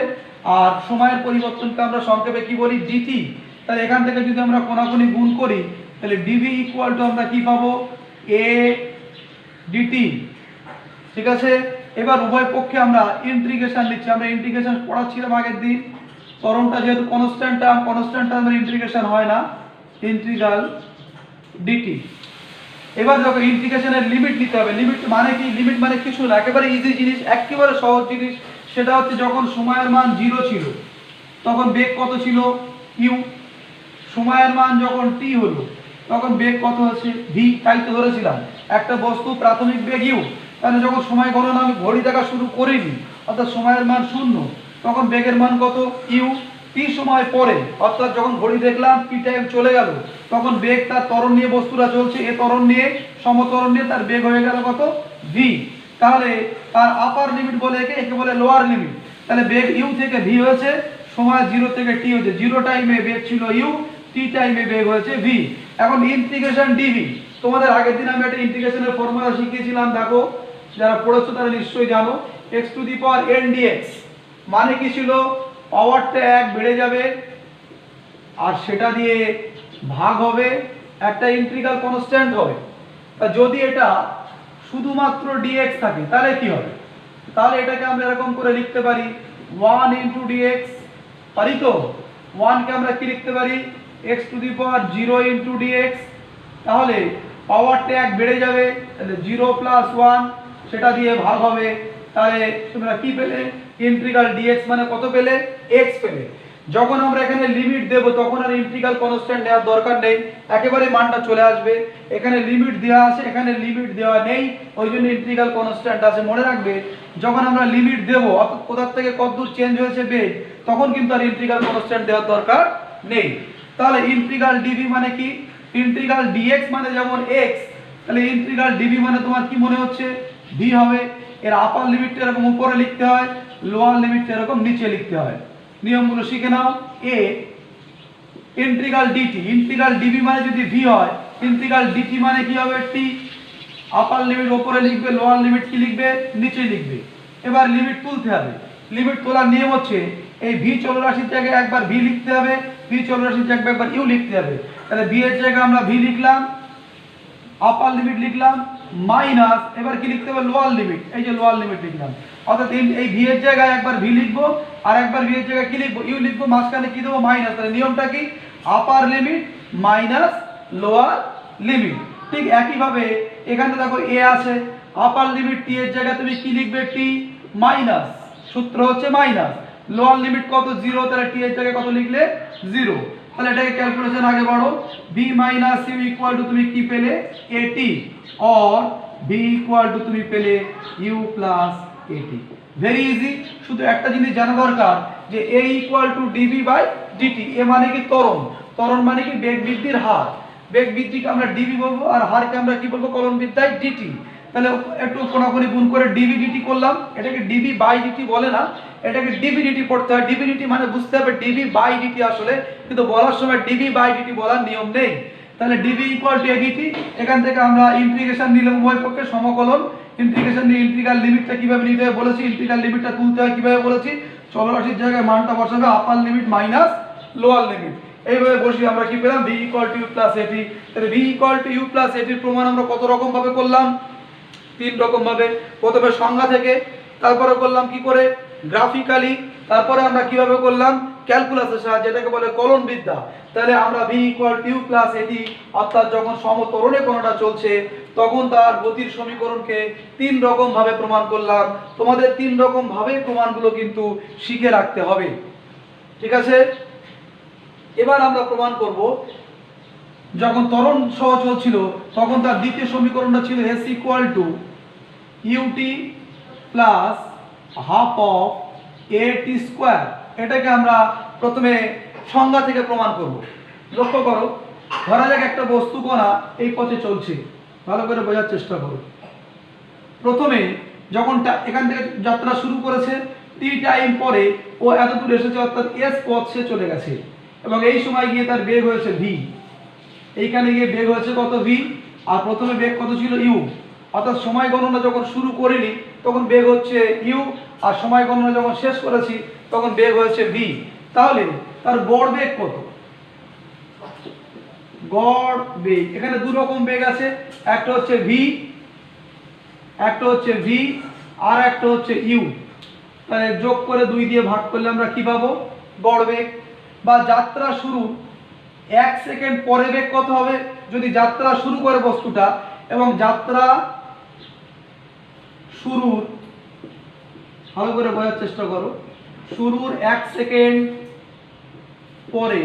আর সময়ের পরিবর্তনকে আমরা সংক্ষেপে কি বলি, ডিটি। তাহলে এখান থেকে যদি আমরা কোনাকুনি গুণ করি তাহলে ডিভি ইকুয়াল টু আমরা কি পাবো, এ ডিটি। ঠিক আছে, এবার উভয় পক্ষে আমরা ইন্টিগ্রেশন নিচ্ছি। আমরা ইন্টিগ্রেশন পড়াচ্ছিলাম আগের দিন, ত্বরণটা যেহেতু কনস্ট্যান্ট টার্ম ইন্টিগ্রেশন হয় না, ইন্টিগ্রাল ডিটি। এবার দেখো ইন্টিগ্রেশনের লিমিট নিতে হবে। লিমিট মানে কি, লিমিট মানে কিছু না, একেবারে ইজি জিনিস, একেবারে সহজ জিনিস। সেটা হচ্ছে যখন সময়ের মান 0 ছিল তখন বেগ কত ছিল, ইউ। সময়ের মান যখন টি হলো তখন বেগ কত হচ্ছে, ভি। তাই তো ধরেছিলাম একটা বস্তু প্রাথমিক বেগ ইউ, তাহলে যখন সময় গণনা আমি ঘড়ি দেখা শুরু করিনি, অর্থাৎ সময়ের মান 0, তখন বেগের মান কত, ইউ। টি সময় পরে, অর্থাৎ যখন ঘড়ি দেখলাম টি টাইম চলে গেল, তখন বেগ তার ত্বরণ নিয়ে বস্তুটা চলছে, এ ত্বরণ নিয়ে, সমত্বরণ নিয়ে, তার বেগ হয়ে গেল কত, ভি। তাহলে তার আপার লিমিট বলে একে বলে লোয়ার লিমিট। তাহলে বেগ ইউ থেকে ভি হয়েছে, সময় 0 থেকে টি হয়েছে, 0 টাইমে বেগ ছিল ইউ, টি টাইমে বেগ হয়েছে ভি। এখন ইন্টিগ্রেশন ডিভি, তোমাদের আগের দিন আমি একটা ইন্টিগ্রেশনের ফর্মুলা শিখিয়েছিলাম, দেখো যারা পড়েছো তারা নিশ্চয়ই জানো, x to the power n d x মানে কি ছিল, পাওয়ারটা 1 বেড়ে যাবে আর সেটা দিয়ে ভাগ হবে, একটা ইন্টিগ্রাল কনস্ট্যান্ট হবে। তা যদি এটা শুধুমাত্র ডিএক্স থাকে তাহলে কি হবে, তাহলে এটাকে আমরা এরকম করে লিখতে পারি 1 ইন্টু ডিএক্স, পারি তো। 1 কে আমরা কি লিখতে পারি, x to the power 0 into d x. তাহলে পাওয়ারটা 1 বেড়ে যাবে, তাহলে 0 প্লাস 1, সেটা দিয়ে ভাগ হবে। তাহলে তোমরা কি পেলে, ইন্টিগ্রাল ডিএক্স মানে কত পেলে, এক্স পেলে। যখন আমরা এখানে লিমিট দেব তখন আর ইন্টিগ্রাল কনস্ট্যান্ট নেওয়ার দরকার নেই, একেবারে মানটা চলে আসবে। এখানে লিমিট দেওয়া আছে, এখানে লিমিট দেওয়া নেই, ওই জন্য ইন্টিগ্রাল কনস্ট্যান্ট আছে। মনে রাখবে যখন আমরা লিমিট দেব, অর্থাৎ কোথা থেকে কতদূর চেঞ্জ হয়েছে বেগ, তখন কিন্তু আর ইন্টিগ্রাল কনস্ট্যান্ট দেওয়ার দরকার নেই। তাহলে ইন্টিগ্রাল ডিভি মানে কি, ইন্টিগ্রাল ডিএক্স মানে যেমন এক্স, তাহলে ইন্টিগ্রাল ডিভি মানে তোমার কি মনে হচ্ছে, ভি হবে। এর আপার লিমিটটা এরকম উপরে লিখতে হয়, লোয়ার লিমিটটা এরকম নিচে লিখতে হয়। নিয়মগুলো শিখে নাও। এ ইন্টিগ্রাল ডিটি, ইন্টিগ্রাল ডিভি মানে যদি ভি হয়, ইন্টিগ্রাল ডিটি মানে কি হবে, টি। আপার লিমিট উপরে লিখবে, লোয়ার লিমিট কি লিখবে, নিচে লিখবে। এবার লিমিট তুলতে হবে। লিমিট তোলার নিয়ম হচ্ছে এই ভি চলরাশির জায়গায় একবার ভি লিখতে হবে, ভি চলরাশির জায়গায় একবার ইউ লিখতে হবে। তাহলে ভি এর জায়গায় আমরা ভি লিখলাম, আপার লিমিট লিখলাম, মাইনাস এবার কি লিখতে হবে, লোয়ার লিমিট, এই যে লোয়ার লিমিট লিখলাম। অর্থাৎ এই ভি এর জায়গায় একবার ভি লিখবো আর একবার ভি এর জায়গায় কি লিখবো, ইউ লিখবো, মাঝখানে কি দেবো, মাইনাস। তাহলে নিয়মটা কি, আপার লিমিট মাইনাস লোয়ার লিমিট। ঠিক একইভাবে এখানে দেখো এ আছে, আপার লিমিট টি এর জায়গায় তুমি কি লিখবে, টি মাইনাস, সূত্র হচ্ছে মাইনাস, লোয়ার লিমিট কত, 0, তাহলে টি এর জায়গায় কত লিখলে, 0। তাহলে এটাকে ক্যালকুলেশন আগে বাড়ো, b minus u equal to তুমি কি পেলে, এটি, অর b ইকুয়াল টু তুমি পেলে U plus at. Very easy. শুধু একটা জিনিস জানা দরকার যে a equal to DV by DT. A মানে কি ত্বরণ, ত্বরণ মানে কি বেগ বৃদ্ধির হার, বেগ বৃদ্ধিকে আমরা ডিভি বলবো আর হারকে আমরা কি বলবো, কলন বিদ্যায় ডিটি। তাহলে একটু কোনাকুনি গুণ করে ডিভি ডিটি করলাম, এটাকে ডিভি বাই ডিটি বলে না, এটাকে ডিভি ডিটি পড়তে হয়। ডিভি ডিটি মানে বুঝতে হবে ডিভি বাই ডিটি আসলে, কিন্তু বলার সময় ডিভি বাই ডিটি বলার নিয়ম নেই। তাহলে ডিভি ইকুয়াল টু এডিটি, এখান থেকে আমরা ইন্টিগ্রেশন নিলাম উভয় পক্ষে সমকলন। ইন্টিগ্রেশন নিয়ে ইন্টিগ্রাল লিমিটটা কিভাবে নিতে হয় বলেছি, ইন্টিগ্রাল লিমিটটা তুলতে হয় কিভাবে বলেছি, চলরাশির জায়গায় মানটা বসাবে upper limit minus lower limit. এইভাবে বসিয়ে আমরা কি পেলাম, v equal to you plus a t. তাহলে v equal to you plus এটির প্রমাণ আমরা কত রকম ভাবে করলাম, 3 রকম ভাবে। প্রথমে সংজ্ঞা থেকে, তারপরে করলাম কি করে, গ্রাফিক্যালি, তারপরে আমরা কিভাবে করলাম, ক্যালকুলাসের সাহায্যে, যেটাকে বলে কলন বিদ্যা। তাহলে আমরা V equal to you plus a t, অর্থাৎ যখন সমত্বরণে কোনটা চলছে তখন তার গতির সমীকরণকে 3 রকম ভাবে প্রমাণ করলাম। তোমাদের 3 রকম ভাবে প্রমাণগুলো কিন্তু শিখে রাখতে হবে, ঠিক আছে। এবার আমরা প্রমাণ করব যখন ত্বরণ সহ চলছিল তখন তার দ্বিতীয় সমীকরণটা ছিল s equal to UT plus half of a t square. এটাকে আমরা প্রথমে সংজ্ঞা থেকে প্রমাণ করব। লক্ষ্য করো, ধরা যাক একটা বস্তু কণা এই পথে চলছে, ভালো করে বোঝার চেষ্টা করো। প্রথমে যখন এখান থেকে যাত্রা শুরু করেছে টি টাইম পরে ও এত দূর এসেছে, অর্থাৎ এস পথ সে চলে গেছে, এবং এই সময় গিয়ে তার বেগ হয়েছে ভি। এইখানে গিয়ে বেগ হয়েছে কত ভি, আর প্রথমে বেগ কত ছিল ইউ, অর্থাৎ সময় গণনা যখন শুরু করিনি তখন বেগ হচ্ছে ইউ, আর সময় গণনা যখন শেষ করেছি তখন বেগ হয়েছে ভি। তাহলে তার গড় বেগ কত? গড় বেগ এখানে দু রকম বেগ আছে, একটা হচ্ছে ভি, একটা হচ্ছে ভি, আর একটা হচ্ছে ইউ। তাহলে যোগ করে 2 দিয়ে ভাগ করলে আমরা কি পাবো? গড় বেগ। বা যাত্রা শুরু 1 সেকেন্ড পরে বেগ কত হবে? যদি যাত্রা শুরু করে বস্তুটা এবং যাত্রা শুরুর, ভালো করে বোঝার চেষ্টা করো, শুরুর 1 সেকেন্ড পরে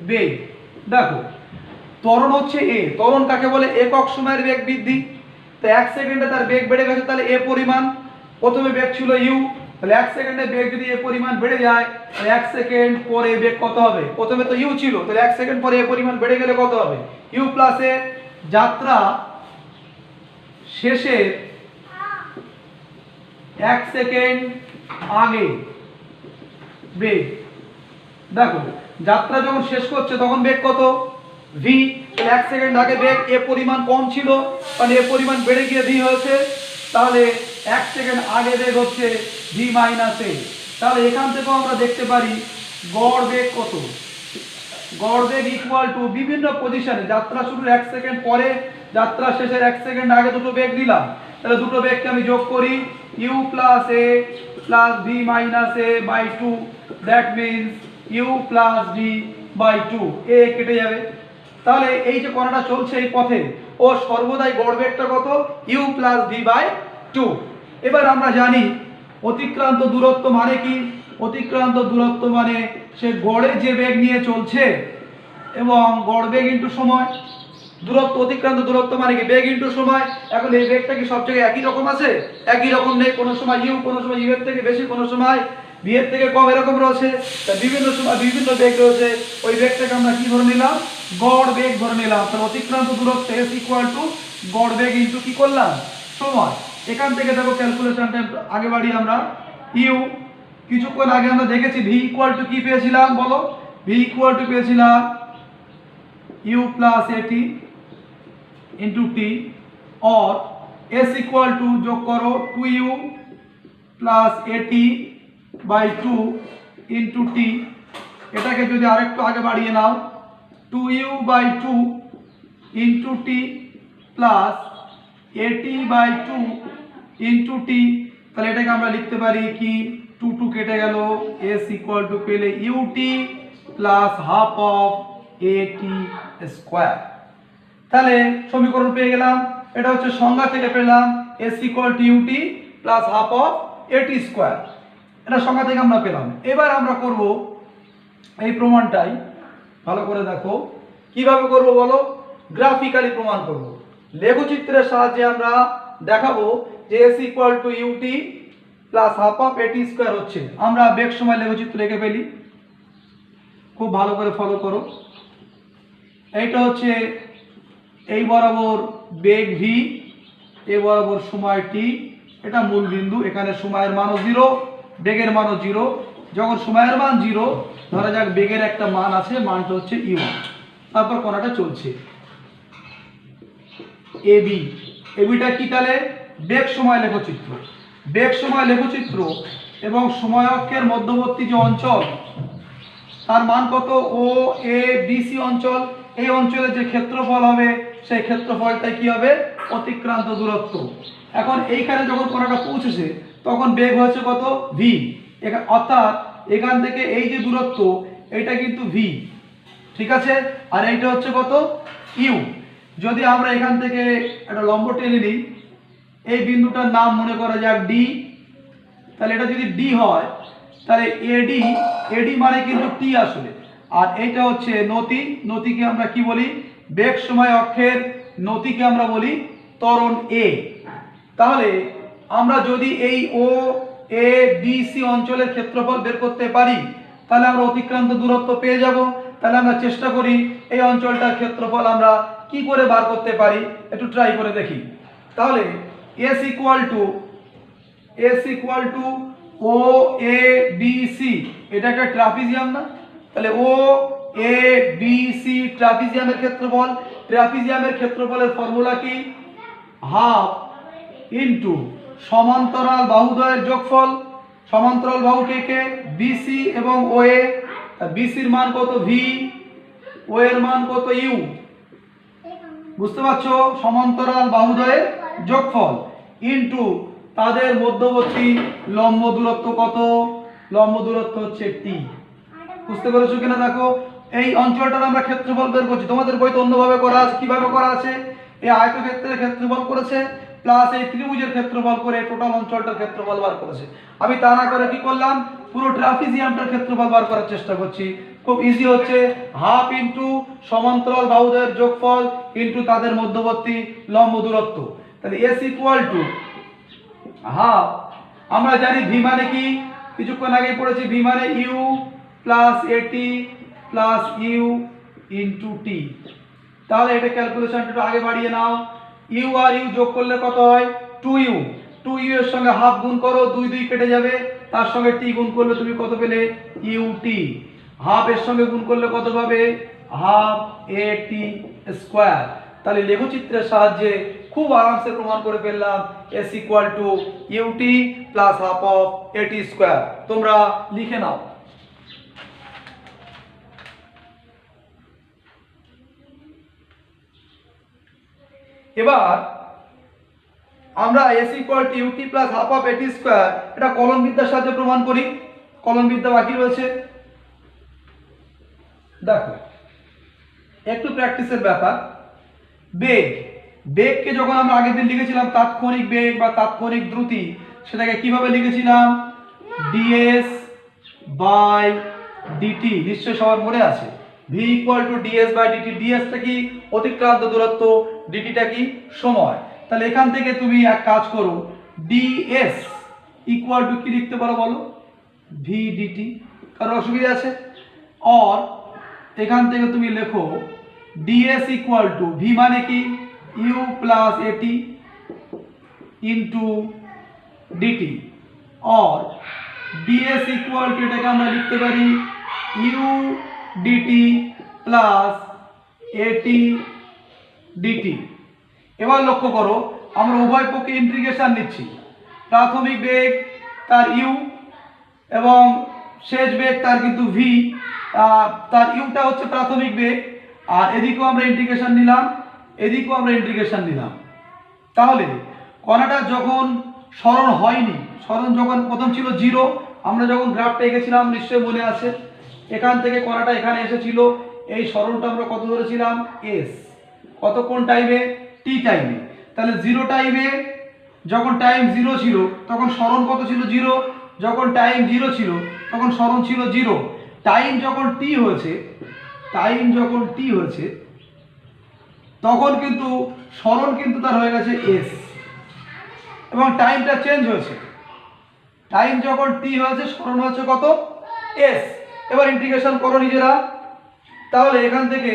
বেগ, দেখো ত্বরণ হচ্ছে এ, ত্বরণ কাকে বলে? একক সময়ের বেগ বৃদ্ধি। তো 1 সেকেন্ডে তার বেগ বেড়ে গেছে, তাহলে এ পরিমাণ, প্রথমে বেগ ছিল ইউ, তাহলে 1 সেকেন্ডে বেগ যদি এ পরিমাণ বেড়ে যায় তাহলে 1 সেকেন্ড পরে বেগ কত হবে? প্রথমে তো ইউ ছিল, তাহলে 1 সেকেন্ড পরে এ পরিমাণ বেড়ে গেলে কত হবে? ইউ প্লাস এ। যাত্রা শেষের 1 সেকেন্ড আগে বেগ, দেখো যাত্রা যখন শেষ করছে তখন বেগ কত? ভি। তাহলে 1 সেকেন্ড আগে বেগ এ পরিমাণ কম ছিল, মানে এ পরিমাণ বেড়ে গিয়ে ভি হয়েছে, তাহলে 1 সেকেন্ড আগে বেগ হচ্ছে ভি মাইনাস এ। তাহলে এখান থেকেও আমরা দেখতে পারি গড় বেগ কত? গড় বেগ ইকুয়াল টু বিভিন্ন পজিশনে, যাত্রা শুরুর 1 সেকেন্ড পরে, যাত্রা শেষের 1 সেকেন্ড আগে দুটো বেগ দিলাম, তাহলে দুটো বেগকে আমি যোগ করি, u plus a plus v minus a by 2, that means u plus v by 2, a কেটে যাবে। তাহলে এই যে কণাটা চলছে এই পথে, ও সর্বদাই গড় বেগটা কত? U plus v by 2। এবার আমরা জানি অতিক্রান্ত দূরত্ব মানে কি? অতিক্রান্ত দূরত্ব মানে সে গড়ে যে বেগ নিয়ে চলছে এবং গড় বেগ ইন্টু সময়। দূরত্ব, অতিক্রান্ত দূরত্ব মানে কি? বেগ ইন্টু সময়। এখন এই বেগটা কি সব জায়গায় একই রকম আছে? একই রকম নেই, কোনো সময় ইউ, কোনো সময় ইউ এর থেকে বেশি, কোনো সময় ভি এর থেকে কম, এরকম রয়েছে। তা বিভিন্ন সময় বিভিন্ন বেগ রয়েছে, ওই বেগটাকে আমরা কি ধরে নিলাম? গড় বেগ ধরে নিলাম। তাহলে অতিক্রান্ত দূরত্ব এস ইকুয়াল টু গড় বেগ ইন্টু কি করলাম? সময়। এখান থেকে দেখো ক্যালকুলেশনটা আগে বাড়ি আমরা, ইউ কিছুক্ষণ আগে আমরা দেখেছি ভি ইকুয়াল টু কি পেয়েছিলাম বলো? ভি ইকুয়াল টু পেয়েছিলাম ইউ প্লাস এটি ইন্টু টি, और एस इक्वल टू যোগ করো 2u plus a t by 2 into টি। এটাকে যদি আরেকটু আগে বাড়িয়ে নাও, 2u by 2 into t plus a t by 2 into t. তাহলে এটাকে আমরা লিখতে পারি কি? 2 2 কেটে গেল, এস ইকুয়াল টু পেলে u t plus half of a t square. তাহলে সমীকরণ পেয়ে গেলাম। এটা হচ্ছে সংজ্ঞা থেকে পেলাম s equal to UT plus half of a t square, এটা সংজ্ঞা থেকে আমরা পেলাম। এবার আমরা করব এই প্রমাণটাই, ভালো করে দেখো কিভাবে করব বলো? গ্রাফিক্যালি প্রমাণ করব। লেখচিত্রের সাহায্যে আমরা দেখাবো যে s equal to UT plus half of a t square হচ্ছে। আমরা বেগ সময় লেখচিত্র এঁকে ফেলি, খুব ভালো করে ফলো করো। এইটা হচ্ছে এই বরাবর বেগ ভি, এ বরাবর সময় টি, এটা মূল বিন্দু। এখানে সময়ের মানও 0, বেগের মানও 0। যখন সময়ের মান 0, ধরা যাক বেগের একটা মান আছে, মানটা হচ্ছে ইউ। তারপর কোণাটা চলছে এবি। এবিটা কি? তাহলে বেগ সময় লেখচিত্র। বেগ সময় লেখচিত্র এবং সময় অক্ষের মধ্যবর্তী যে অঞ্চল, তার মান কত? ও এ বি সি অঞ্চল। এই অঞ্চলে যে ক্ষেত্রফল হবে সেই ক্ষেত্রফলটাই কি হবে? অতিক্রান্ত দূরত্ব। এখন এইখানে যখন কোণাটা পৌঁছেছে তখন বেগ হয়েছে কত? ভি। অর্থাৎ এখান থেকে এই যে দূরত্ব, এটা কিন্তু ভি, ঠিক আছে? আর এইটা হচ্ছে কত? ইউ। যদি আমরা এখান থেকে একটা লম্ব টেনে নিই, এই বিন্দুটার নাম মনে করা যাক ডি। তাহলে এটা যদি ডি হয় তাহলে এডি, এডি মানে কিন্তু টি আসলে। আর এইটা হচ্ছে নতি, নতিকে আমরা কি বলি? বেগ সময় অক্ষের নতিকে আমরা বলি ত্বরণ এ। তাহলে আমরা যদি এই ও এ বি সি অঞ্চলের ক্ষেত্রফল বের করতে পারি তাহলে আমরা অতিক্রান্ত দূরত্ব পেয়ে যাব। তাহলে আমরা চেষ্টা করি এই অঞ্চলটার ক্ষেত্রফল আমরা কি করে বার করতে পারি, একটু ট্রাই করে দেখি। তাহলে s equal to O A B C, এটা একটা ট্রাপিজিয়াম না? তাহলে ও এ বি সি ট্রাপিজিয়ামের ক্ষেত্রফল। ট্রাপিজিয়ামের ক্ষেত্রফলের ফর্মুলা কি? হাফ ইন্টু সমান্তরাল বাহুদ্বয়ের যোগফল। সমান্তরাল বাহু কে কে? বিসি এবং ও এ। বিসির মান কত? ভি। ও এর মান কত? ইউ। বুঝতে পারছো? সমান্তরাল বাহুদ্বয়ের যোগফল ইন্টু তাদের মধ্যবর্তী লম্ব দূরত্ব কত? লম্ব দূরত্ব হচ্ছে টি। বুঝতে পেরেছো কিনা দেখো। এই অঞ্চলটার আমরা ক্ষেত্রফল বের করছি। তোমাদের বইতে অন্যভাবে করা আছে। কিভাবে করা আছে? এই আয়তক্ষেত্রের ক্ষেত্রফল করেছে প্লাস এই ত্রিভুজের ক্ষেত্রফল করে টোটাল অঞ্চলটার ক্ষেত্রফল বার করেছে। আমি তা না করে কি করলাম? পুরো ট্রাপিজিয়ামটার ক্ষেত্রফল বার করার চেষ্টা করছি। খুব ইজি হচ্ছে। হাফ ইন্টু সমান্তরাল বাহুদের যোগফল ইন্টু তাদের মধ্যবর্তী লম্ব দূরত্ব। তাহলে এস ইকুয়াল টু হাফ। আমরা জানি ভি মানে কি? কিছুক্ষণ আগেই পড়েছি। ভি মানে ইউ প্লাস এটি প্লাস ইউ ইন্টু টি। তাহলে এটা ক্যালকুলেশনটা একটু আগে বাড়িয়ে নাও। ইউ আর ইউ যোগ করলে কত হয়? 2u। 2u এর সঙ্গে হাফ গুণ করো, 2 2 কেটে যাবে। তার সঙ্গে টি গুণ করলে তুমি কত পেলে? U T. হাফ এর সঙ্গে গুণ করলে কত পাবে? হাফ এ টি স্কোয়ার। তাহলে লেখচিত্রের সাহায্যে খুব আরামসে প্রমাণ করে ফেললাম S equal to U T plus half of A T square. তোমরা লিখে নাও। এবার আমরা S equal to U T plus half of A T square এটা কলন বিদ্যার সাহায্যে প্রমাণ করি। কলন বিদ্যা বাকি রয়েছে। দেখো একটু প্র্যাকটিসের ব্যাপার। বেগ, বেগকে যখন আমরা আগের দিন লিখেছিলাম তাৎক্ষণিক বেগ বা তাৎক্ষণিক দ্রুতি, সেটাকে কিভাবে লিখেছিলাম? DS by DT. নিশ্চয়ই সবার মনে আছে। V equal to DS by DT. ডিএসটা কি? অতিক্রান্ত দূরত্ব। ডিটিটা কি? সময়। তাহলে এখান থেকে তুমি এক কাজ করো, ডিএস ইকুয়াল টু কি লিখতে পারো বলো? V d t. কারো অসুবিধা আছে? और এখান থেকে তুমি লেখো ডিএস ইকুয়াল টু ভি মানে কি? ইউ প্লাস এটি ইন্টু ডিটি। और ডিএস ইকুয়াল টু এটাকে আমরা লিখতে পারি ইউ ডিটি প্লাস এটি ডিটি। এবার লক্ষ্য করো, আমরা উভয় পক্ষে ইন্টিগ্রেশন নিচ্ছি। প্রাথমিক বেগ তার ইউ এবং শেষ বেগ তার কিন্তু ভি। তার ইউটা হচ্ছে প্রাথমিক বেগ, আর এদিকেও আমরা ইন্টিগ্রেশন নিলাম, এদিকেও আমরা ইন্টিগ্রেশন নিলাম। তাহলে কণাটা যখন সরণ হয়নি, সরণ যখন প্রথম ছিল 0, আমরা যখন গ্রাফটা এঁকেছিলাম নিশ্চয়ই মনে আছে, এখান থেকে কণাটা এখানে এসেছিল। এই সরণটা আমরা কত ধরেছিলাম? এস। কতক্ষণ টাইমে? টি টাইমে। তাহলে 0 টাইমে যখন টাইম 0 ছিল তখন সরণ কত ছিল? 0। যখন টাইম 0 ছিল তখন সরণ ছিল 0। টাইম যখন টি হয়েছে, তখন কিন্তু সরণ কিন্তু তার হয়ে গেছে এস এবং টাইমটা চেঞ্জ হয়েছে। টাইম যখন টি হয়েছে সরণ হয়েছে কত? এস। এবার ইন্টিগ্রেশন করো নিজেরা। তাহলে এখান থেকে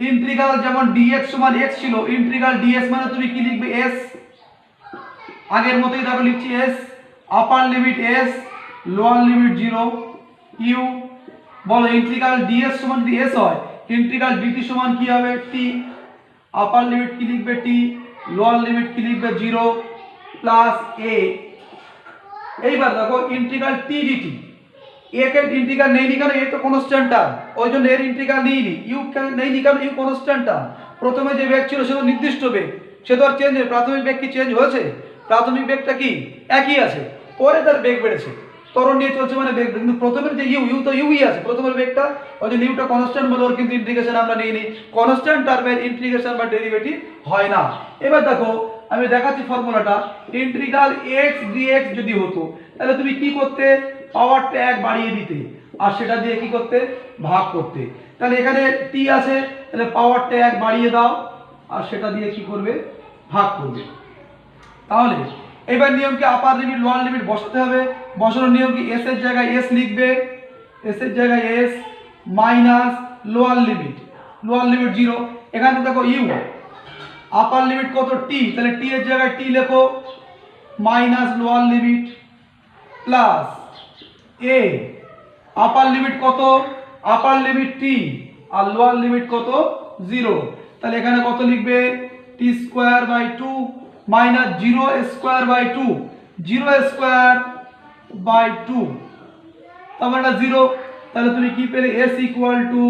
ইন্টিগ্রাল যেমন dx সমান x ছিল, ইন্টিগ্রাল ds মানে তুমি কি লিখবে? s। আগের মতোই দেখো লিখছি s। Upper limit s, lower limit 0। U বলো ইন্টিগ্রাল ds সমান যদি s হয়, ইন্টিগ্রাল dt সমান কি হবে? t। আপার লিমিট কি লিখবে? t। লোয়ার লিমিট কি লিখবে? 0 প্লাস a। এইবার দেখো ইন্টিগ্রাল t dt। এর ইন্টিগ্রাল নেইনি কেন? এ তো কনস্ট্যান্ট টার্ম, ওই জন্য এর ইন্টিগ্রাল নিইনি। ইউ নেইনি কারণ ইউ কনস্ট্যান্ট টার্ম। প্রথমে যে বেগ ছিল সেটা নির্দিষ্ট বেগ, সে তো আর চেঞ্জ হয়? প্রাথমিক বেগ কি চেঞ্জ হয়েছে? প্রাথমিক বেগটা কি একই আছে, পরে তার বেগ বেড়েছে, ত্বরণ নিয়ে চলছে মানে বেগ। কিন্তু প্রথমের যে ইউ তো ইউই আছে প্রথমের বেগটা, ওই জন্য ইউটা কনস্ট্যান্ট বলে ওর কিন্তু ইন্টিগ্রেশন আমরা নিইনি। কনস্ট্যান্ট টার্মের ইন্টিগ্রেশন বা ডেরিভেটিভ হয় না। এবার দেখো আমি দেখাচ্ছি ফর্মুলাটা। ইন্টিগ্রাল x dx যদি হতো তাহলে তুমি কি করতে? পাওয়ারটা 1 বাড়িয়ে দিতে আর সেটা দিয়ে কি করতে? ভাগ করতে। তাহলে এখানে t আছে, তাহলে পাওয়ারটা 1 বাড়িয়ে দাও আর সেটা দিয়ে কি করবে? ভাগ করবে। তাহলে এবার নিয়ম কি? আপার লিমিট লোয়ার লিমিট বসাতে হবে। বসানোর নিয়ম কি? s এর জায়গায় s লিখবে, s এর জায়গায় s মাইনাস লোয়ার লিমিট 0। এখানে দেখো ইউ আপার লিমিট কত? t, তাহলে t এর জায়গায় t লেখো minus lower limit plus A, upper limit কত, আপার লিমিট টি, আর লোয়ার লিমিট কত 0। তাহলে এখানে কত লিখবে T square by 2 minus 0 square by 2, 0 square by 2, তারপর এটা 0। তাহলে তুমি কি পেলে এস ইকুয়াল টু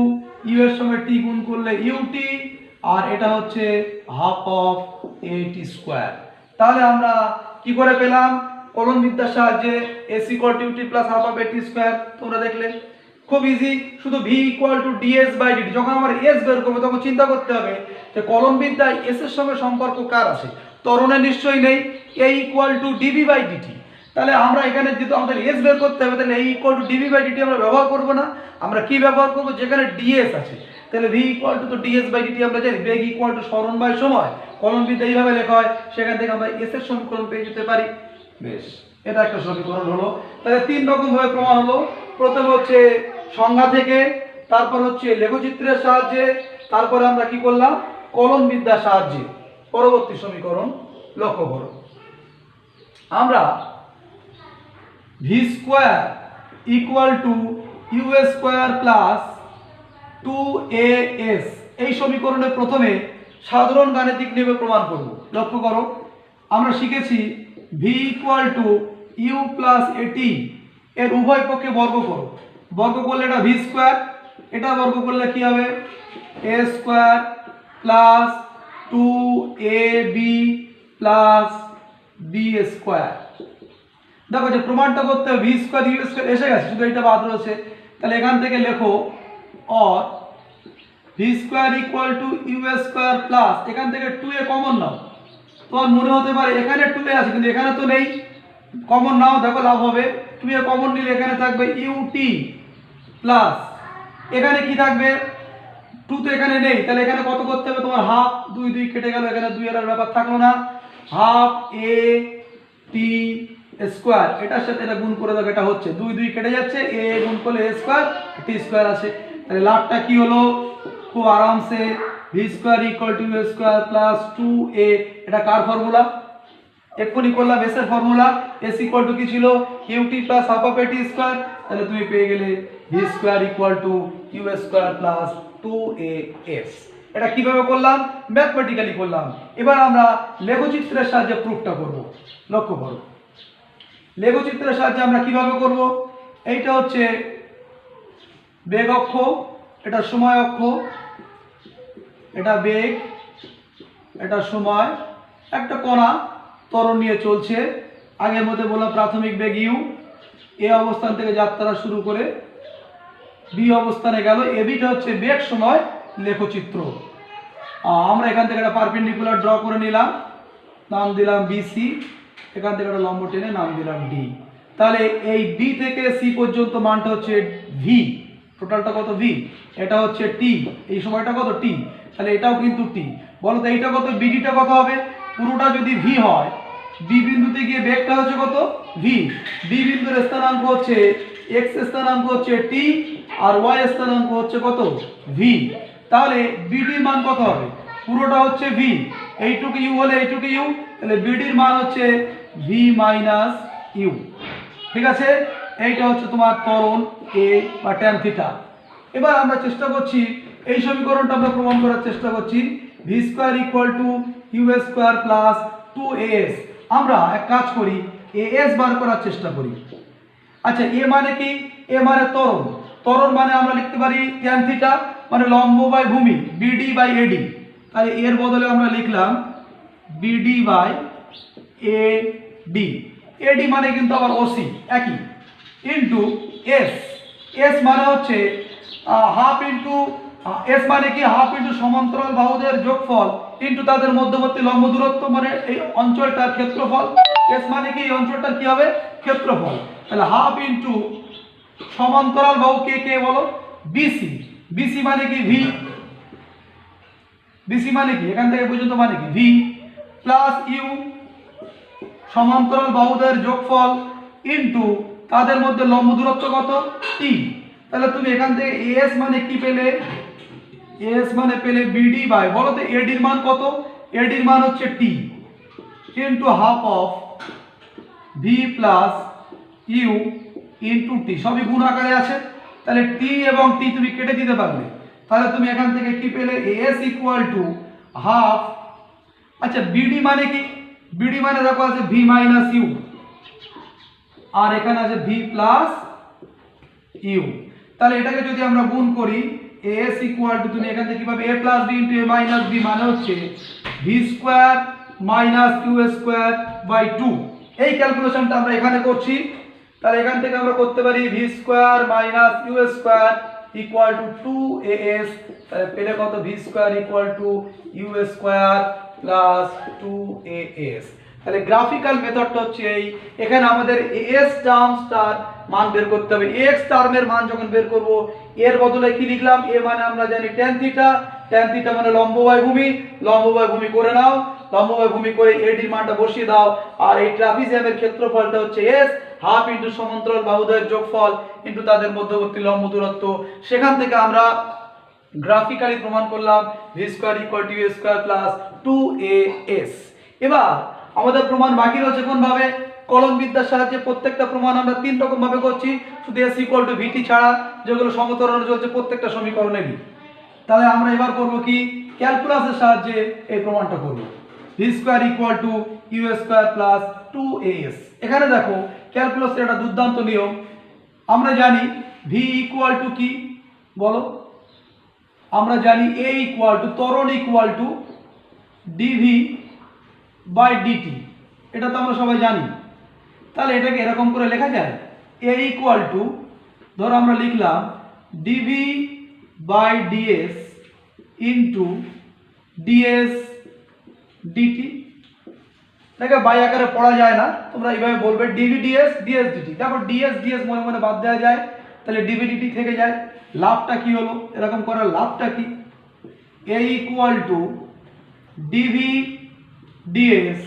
ইউ এর সঙ্গে টি গুণ করলে ইউটি, আর এটা হচ্ছে half of A T square. তাহলে আমরা কি করে পেলাম কলন বিদ্যার সাহায্যে s equal to UT plus half of A T square. তোমরা দেখলে খুব ইজি, শুধু v equal to DS by d t. যখন আমরা এস বের করবো তখন চিন্তা করতে হবে যে কলন বিদ্যায় এস এর সঙ্গে সম্পর্ক কার আছে, ত্বরণে নিশ্চয়ই নেই। A equal to DB by DT. তাহলে আমরা এখানে যেহেতু আমাদের এস বের করতে হবে, তাহলে A equal to DB by DT আমরা ব্যবহার করবো না, আমরা কি ব্যবহার করবো যেখানে ডিএস আছে। তাহলে ভি ইকুয়াল টু তো ডিএস বাই ডিটি আমরা জানি, বেগ ইকুয়াল টু সরণ বাই সময়, কলন বিদ্যা এইভাবে লেখা হয়, সেখান থেকে আমরা এস এর সমীকরণ পেয়ে যেতে পারি। বেশ, এটা একটা সমীকরণ হলো। তাহলে তিন রকম ভাবে প্রমাণ হলো। প্রথম হচ্ছে সংজ্ঞা থেকে, তারপর হচ্ছে লেখচিত্রের সাহায্যে, তারপরে আমরা কি করলাম কলন বিদ্যার সাহায্যে। পরবর্তী সমীকরণ লক্ষ্য করো, আমরা v square equal to you square plus 2as এই সমীকরণে প্রথমে সাধারণ গাণিতিক নিয়মে প্রমাণ করব। লক্ষ্য করো, আমরা শিখেছি v equal to you plus at এর উভয় পক্ষে বর্গ করো, বর্গ করলে এটা ভি স্কোয়ার, এটা বর্গ করলে কি হবে A square plus 2ab plus B square. দেখো যে প্রমাণটা করতে হবে ভি স্কোয়ার ইউ স্কোয়ার এসে গেছে, শুধু এটা বাদ রয়েছে। তাহলে এখান থেকে লেখো और v square equal to you square plus, এখান থেকে 2a কমন নাও। তোমার মনে হতে পারে এখানে 2a আছে কিন্তু এখানে তো নেই, কমন নাও, দেখো লাভ হবে। 2a কমন নিলে এখানে থাকবে ইউটি প্লাস, এখানে কি থাকবে 2 তো এখানে নেই, তাহলে এখানে কত করতে হবে তোমার হাফ, 2 2 কেটে গেল, এখানে 2 এর ব্যাপার থাকলো না, হাফ এ টি স্কোয়ার, এটার সাথে এটা গুণ করে দাও, এটা হচ্ছে 2 2 কেটে যাচ্ছে, এ গুণ করলে এ স্কোয়ার টি স্কোয়ার আছে। তাহলে লাভটা কি হলো খুব আরামসে v square equal to you square plus 2a, এটা কার ফর্মুলা এক্ষুনি করলাম এস এর ফর্মুলা। এস ইকুয়াল টু কি ছিল u t plus half of A T square, তাহলে তুমি পেয়ে গেলে v square equal to you square plus 2as। এটা কিভাবে করলাম ম্যাথমেটিক্যালি করলাম। এবার আমরা লেখচিত্রের সাহায্যে প্রুফটা করব। লক্ষ্য করো, লেখচিত্রের সাহায্যে আমরা কিভাবে করব, এইটা হচ্ছে বেগ অক্ষ, এটা সময় অক্ষ, এটা বেগ, এটা সময়, একটা কণা ত্বরণ নিয়ে চলছে। আগের মধ্যে বললাম প্রাথমিক বেগ ইউ, এ অবস্থান থেকে যাত্রা শুরু করে বি অবস্থানে গেল, এবিটা হচ্ছে বেগ সময় লেখচিত্র। আমরা এখান থেকে একটা পারপেন্ডিকুলার ড্র করে নিলাম, নাম দিলাম বিসি, এখান থেকে একটা লম্ব টেনে নাম দিলাম ডি। তাহলে এই বি থেকে সি পর্যন্ত মানটা হচ্ছে ভি, টোটালটা কত ভি, এটা হচ্ছে টি, এই সময়টা কত টি, তাহলে এটাও কিন্তু টি। বলো তো এইটা কত, বিডিটা কত হবে, পুরোটা যদি ভি হয়, বি বিন্দুতে গিয়ে বেগটা হচ্ছে কত ভি, বি বিন্দুর স্থানাঙ্ক হচ্ছে এক্স স্থানাঙ্ক হচ্ছে টি, আর ওয়াই স্থানাঙ্ক হচ্ছে কত ভি। তাহলে বিডির মান কত হবে, পুরোটা হচ্ছে ভি, এইটুকু ইউ হলে এইটুকু ইউ, তাহলে বিডির মান হচ্ছে ভি মাইনাস ইউ। ঠিক আছে, এইটা হচ্ছে তোমার ত্বরণ এ বা ট্যান থিটা। এবার আমরা চেষ্টা করছি এই সমীকরণটা আমরা প্রমাণ করার চেষ্টা করছি, v square equal to you square plus 2as। আমরা এক কাজ করি as বার করার চেষ্টা করি। আচ্ছা, এ মানে কি, এ মানে ত্বরণ, ত্বরণ মানে আমরা লিখতে পারি ট্যান থিটা মানে লম্ব বাই ভূমি, বিডি বাই এডি। তাহলে এর বদলে আমরা লিখলাম বিডি বাই এডি, এডি মানে কিন্তু আবার ওসি একই, ইন্টু এস, এস মানে হচ্ছে হাফ ইন্টু, এস মানে কি হাফ ইন্টু সমান্তরাল বাহুদের যোগফল ইন্টু তাদের মধ্যবর্তী লম্ব দূরত্ব, মানে এই অঞ্চলটার ক্ষেত্রফল। এস মানে কি এই অঞ্চলটার কি হবে ক্ষেত্রফল। তাহলে হাফ ইন্টু সমান্তরাল বাহু কে কে বলো বিসি, বিসি মানে কি ভি, বিসি মানে কি এখান থেকে পর্যন্ত মানে কি ভি, প্লাস ইউ সমান্তরাল বাহুদের যোগফল ইন্টু তাদের মধ্যে লম্ব দূরত্ব কত টি। তাহলে তুমি এখান থেকে এস মানে কি পেলে, এস মানে পেলে বিডি বাই, বলো তো এডির মান কত, এডির মান হচ্ছে T into half of V plus U into T, সবই গুণ আকারে আছে। তাহলে টি এবং টি তুমি কেটে দিতে পারলে, তাহলে তুমি এখান থেকে কি পেলে, এস ইকুয়াল টু হাফ। আচ্ছা বিডি মানে কি, বিডি মানে দেখো আছে ভি মাইনাস ইউ, আর এখানে আছে ভি প্লাস ইউ। তাহলে এটাকে যদি আমরা গুণ করি, এস ইকুয়াল টু তুমি এখান থেকে কিভাবে, a plus b into a minus b মানে হচ্ছে v square minus u square by two. এই ক্যালকুলেশনটা আমরা এখানে করছি। তাহলে এখান থেকে আমরা করতে পারি v square minus u square equal to two a s. তাহলে পেলে কত, v square equal to you square plus two a s. তাহলে গ্রাফিক্যাল মেথডটা হচ্ছে এই, এখানে আমাদের এস টার্মসটার মান বের করতে হবে। এক্স টার্মের মান যখন বের করব, এর বদলে কি লিখলাম, এ মানে আমরা জানি ট্যান থিটা, ট্যান থিটা মানে লম্ব বাই ভূমি, লম্ব বাই ভূমি করে নাও, লম্ব বাই ভূমি করে এডির মানটা বসিয়ে দাও। আর এই ট্রাপিজিয়ামের ক্ষেত্রফলটা হচ্ছে এস, হাফ ইন্টু সমান্তরাল বাহুদ্বয়ের যোগফল ইন্টু তাদের মধ্যবর্তী লম্ব দূরত্ব। সেখান থেকে আমরা গ্রাফিক্যালি প্রমাণ করলাম v square equal to you square plus two a s. এবার আমাদের প্রমাণ বাকি রয়েছে কোন ভাবে, কলম বিদ্যার সাহায্যে প্রত্যেকটা প্রমাণ আমরা তিন রকম ভাবে করছি, শুধু এস ইকুয়াল টু ভিটি ছাড়া, যেগুলো সমীকরণে চলছে প্রত্যেকটা সমীকরণেরই। তাহলে আমরা এবার করব কি, ক্যালকুলাসের সাহায্যে এই প্রমাণটা করব। V square equal to you square plus two a s. এখানে দেখো ক্যালকুলাসের একটা দুর্দান্ত নিয়ম, আমরা জানি ভি ইকুয়াল টু কি বলো, আমরা জানি এ ইকুয়াল টু ত্বরণ equal to DV by d t, এটা তো আমরা সবাই জানি। তাহলে এটাকে এরকম করে লেখা যায়, এ ইকুয়াল টু ধরো আমরা লিখলাম d v by d s into DS d t. দেখো বাই আকারে পড়া যায় না, তোমরা এইভাবে বলবে ডিভি ডিএস ডিএস ডিটি। দেখো ডিএস ডিএস মনে মনে বাদ দেওয়া যায়, তাহলে ডিভি ডিটি থেকে যায়। লাভটা কি হলো, এরকম করার লাভটা কি, A equal to DV DS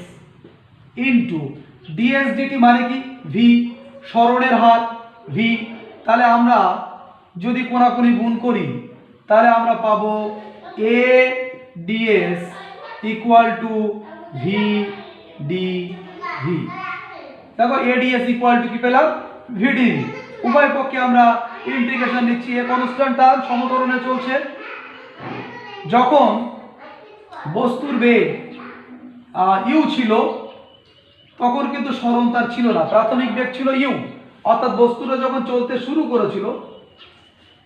into DS DT মানে কি, ভি, সরণের হার ভি। তাহলে আমরা যদি কোনাকুনি গুণ করি, তাহলে আমরা পাবো A DS equal to V D V. দেখো এ ডিএস ইকুয়াল টু কি পেলাম, ভি ডি ভি। উভয় পক্ষে আমরা ইন্টিগ্রেশন নিচ্ছি, এ কনস্ট্যান্ট টার্ম সমকরণে চলছে। যখন বস্তুর বেগ ইউ ছিল, তখন কিন্তু সরণ তার ছিল না, প্রাথমিক বেগ ছিল ইউ। অর্থাৎ বস্তুটা যখন চলতে শুরু করেছিল,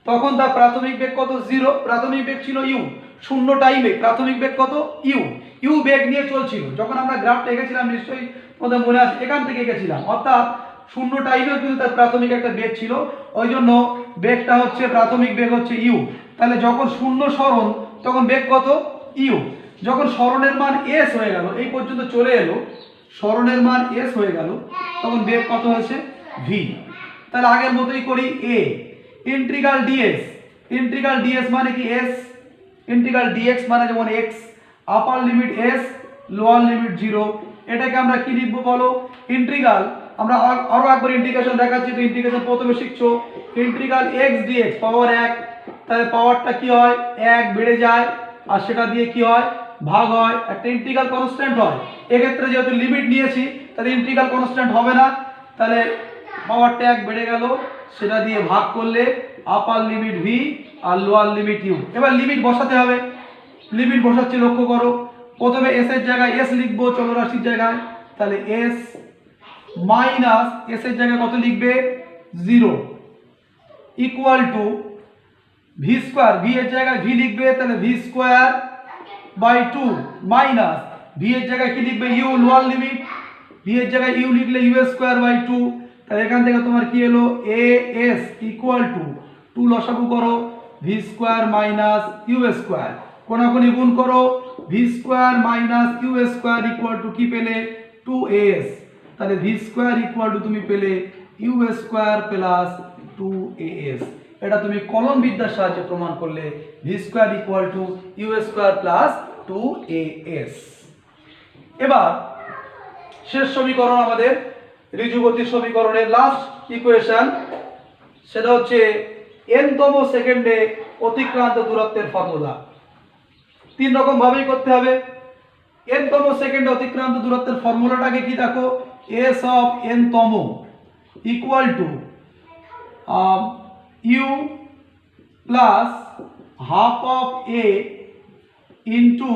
তখন তার প্রাথমিক বেগ কত, জিরো। প্রাথমিক বেগ ছিল ইউ, শূন্য টাইমে প্রাথমিক বেগ কত, ইউ। ইউ বেগ নিয়ে চলছিল। যখন আমরা গ্রাফটা এঁকেছিলাম, নিশ্চয়ই তোমাদের মনে আছে, এখান থেকে এঁকেছিলাম। অর্থাৎ শূন্য টাইমেও কিন্তু তার প্রাথমিক একটা বেগ ছিল, ওই জন্য বেগটা হচ্ছে, প্রাথমিক বেগ হচ্ছে ইউ। তাহলে যখন শূন্য সরণ, তখন বেগ কত, ইউ। যখন সরণের মান এস হয়ে গেল, এই পর্যন্ত চলে এলো, সরণের মান এস হয়ে গেল, তখন বেগ কত হয়েছে, ভি। তাহলে আগের মতোই করি, এ ইন্টিগ্রাল ডিএস, ইন্টিগ্রাল ডিএস মানে কি এস, ইন্টিগ্রাল ডিএক্স মানে যেমন এক্স, আপার limit S, lower limit zero. এটাকে আমরা কি লিখবো বলো, ইন্টিগ্রাল, আমরা আরো একবার ইন্টিগ্রেশন দেখাচ্ছি, তো ইন্টিগ্রেশন প্রথমে শিখছো, ইন্টিগ্রাল এক্স ডিএক্স পাওয়ার এক। তাহলে পাওয়ারটা কি হয়, এক বেড়ে যায়, আর সেটা দিয়ে কি হয়, ভাগ হয়, একটা ইন্টিগ্রাল কনস্ট্যান্ট হয়। এক্ষেত্রে যেহেতু লিমিট নিয়েছি, তাহলে ইন্টিগ্রাল কনস্ট্যান্ট হবে না। তাহলে পাওয়ারটা এক বেড়ে গেল, সেটা দিয়ে ভাগ করলে আপার লিমিট ভি আর লোয়ার লিমিট ইউ। এবার লিমিট বসাতে হবে, লিমিট বসাচ্ছি, লক্ষ্য করো। প্রথমে এস এর জায়গায় এস লিখবো চলরাশির জায়গায়, তাহলে এস মাইনাস এস এর জায়গায় কত লিখবে, zero, equal to v square, v এর জায়গায় ভি লিখবে, তাহলে v square by two minus v এর জায়গায় কি লিখবে, ইউ, লোয়ার লিমিট, ভি এর জায়গায় ইউ লিখলে ইউ স্কোয়ার বাই টু। তাহলে এখান থেকে তোমার কি এলো, a s equal to two, লসাগু করো, v square minus u square, কোনাকুনি গুণ করো, v square minus u square equal to কি পেলে, টু এস। তাহলে ভি স্কোয়ার ইকুয়াল টু তুমি পেলে u square plus two s. এটা তুমি কলম বিদ্যার সাহায্যে প্রমাণ করলে, v square equal to you square plus two s. এবার শেষ সমীকরণ আমাদের ঋজু গতির সমীকরণের লাস্ট ইকুয়েশন, সেটা হচ্ছে n-তম সেকেন্ডে অতিক্রান্ত দূরত্বের ফর্মুলা। তিন রকম ভাবেই করতে হবে। n-তম সেকেন্ডে অতিক্রান্ত দূরত্বের ফর্মুলাটাকে কি দেখো, এস অফ n-তম equal to you plus half of A into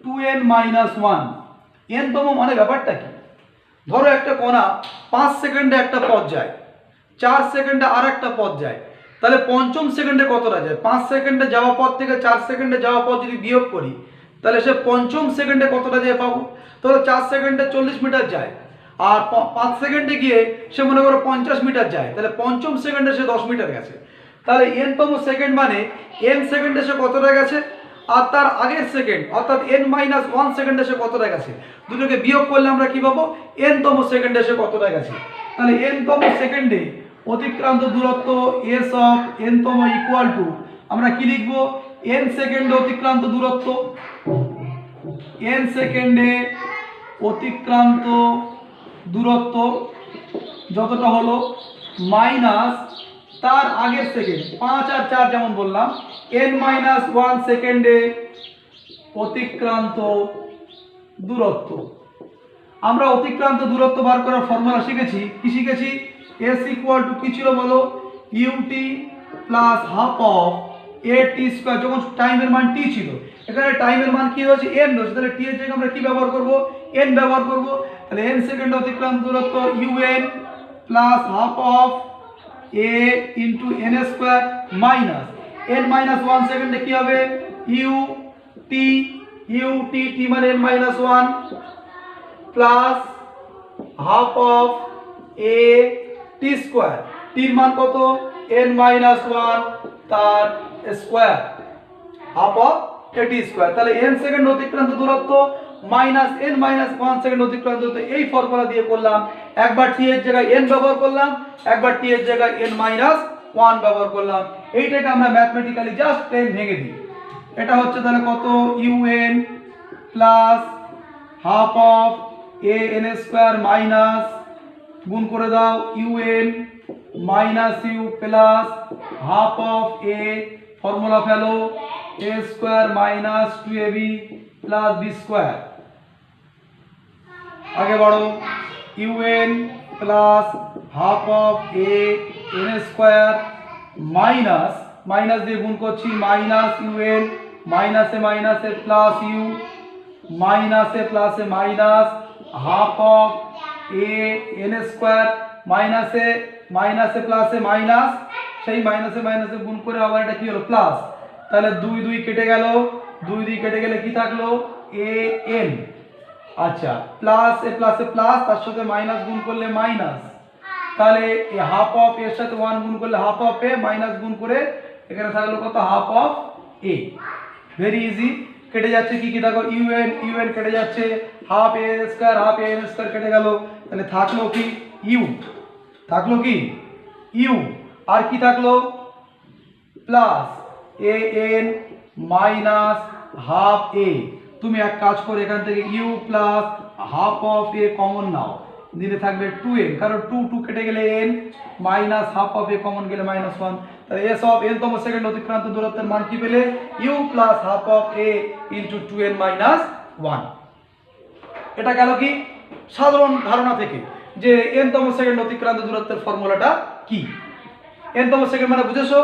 2n minus 1। N তম মানে ব্যাপারটা কি? ধরো একটা কণা 5 সেকেন্ডে একটা পথ যায়, 4 সেকেন্ডে আর একটা পথ যায়, তাহলে পঞ্চম সেকেন্ডে কতটা যায়? 5 সেকেন্ডে যাওয়া পথ থেকে 4 সেকেন্ডে যাওয়া পথ যদি বিয়োগ করি, তাহলে সে পঞ্চম সেকেন্ডে কতটা যায় পাবো? তাহলে 4 সেকেন্ডে 40 মিটার যায়, আর 5 সেকেন্ডে গিয়ে সে মনে করো 50 মিটার যায়, তাহলে পঞ্চম সেকেন্ডে সে 10 মিটার গেছে। তাহলে n তম সেকেন্ড মানে n সেকেন্ডে সে কতটা গেছে, আর তার আগের সেকেন্ড অর্থাৎ n মাইনাস 1 সেকেন্ডে সে কতটা গেছে। দুটোকে বিয়োগ করলে আমরা কি পাবো? n তম সেকেন্ডে সে কতটা গেছে। তাহলে n তম সেকেন্ডে অতিক্রান্ত দূরত্ব s অফ n তম ইকুয়াল টু, আমরা কি লিখব? n সেকেন্ডে অতিক্রান্ত দূরত্ব, n সেকেন্ডে অতিক্রান্ত দূরত্ব যতটা হলো মাইনাস তার আগের সেকেন্ড 5 আর 4 যেমন বললাম, n মাইনাস 1 সেকেন্ডে অতিক্রান্ত দূরত্ব। আমরা অতিক্রান্ত দূরত্ব বার করার ফর্মুলা শিখেছি। কি শিখেছি? s ইকুয়াল টু কি ছিল বলো? ut plus half of a t square. যখন টাইমের মান t ছিল, এখানে টাইমের মান কি হয়েছে? n হয়েছে, তাহলে t এর জায়গায় আমরা কি ব্যবহার করব? n ব্যবহার করব। তাহলে n সেকেন্ডে অতিক্রান্ত দূরত্ব un plus half of a into n square minus n minus 1 সেকেন্ডে কি হবে? ut t মানে n minus 1 plus half of a t square. t এর মান কত? n মাইনাস 1 তার square, half of a t square. তাহলে n সেকেন্ড অতিক্রান্ত দূরত্ব মাইনাস n মাইনাস 1 সেকেন্ড অতিক্রান্ত দূরত্ব, এই ফর্মুলা দিয়ে করলাম। একবার t এর জায়গায় n ব্যবহার করলাম, একবার t এর জায়গায় n মাইনাস 1 ব্যবহার করলাম। এইটাকে আমরা ম্যাথমেটিক্যালি জাস্ট প্লেন ভেঙে দিই। এটা হচ্ছে তাহলে কত? un plus half of a n square minus, গুণ করে দাও, un minus u plus half of a, formula fellow, a square minus 2ab plus b square. আগে বাড়ো, un plus half of a n square minus, minus দিয়ে গুণ করছি, minus un মাইনাসে মাইনাসে plus u মাইনাসে প্লাসে minus half of a n square মাইনাসে মাইনাসে প্লাসে মাইনাস, সেই মাইনাসে মাইনাসে গুণ করে আবার এটা কি হলো? প্লাস। তাহলে 2 2 কেটে গেল, 2 2 কেটে গেলে কি থাকলো? a n। আচ্ছা, প্লাস এ প্লাসে প্লাস, তার সাথে মাইনাস গুণ করলে মাইনাস, তাহলে এই হাফ অফ এর সাথে 1 গুণ করলে হাফ অফ এ, মাইনাস গুণ করে এখানে থাকলো কত? Half of A. Very easy. কেটে যাচ্ছে কি কি দেখো? un কেটে যাচ্ছে, half a square half a n square কেটে গেল, তাহলে থাকলো কি? u। থাকলো কি? u। আর কি থাকলো? Plus a n minus half a। তুমি এক কাজ করে এখান থেকে u plus half of a common নাও, দিলে থাকবে 2n, কারণ 2 2 কেটে গেলে n, minus half of a common গেলে মাইনাস 1। তাহলে s অফ n তম সেকেন্ড অতিক্রান্ত দূরত্বের মান কি পেলে? u plus half of a into 2n minus 1। এটা গেল কি? সাধারণ ধারণা থেকে যে n তম সেকেন্ড অতিক্রান্ত দূরত্বের ফর্মুলাটা কি। n তম সেকেন্ড মানে বুঝেছো?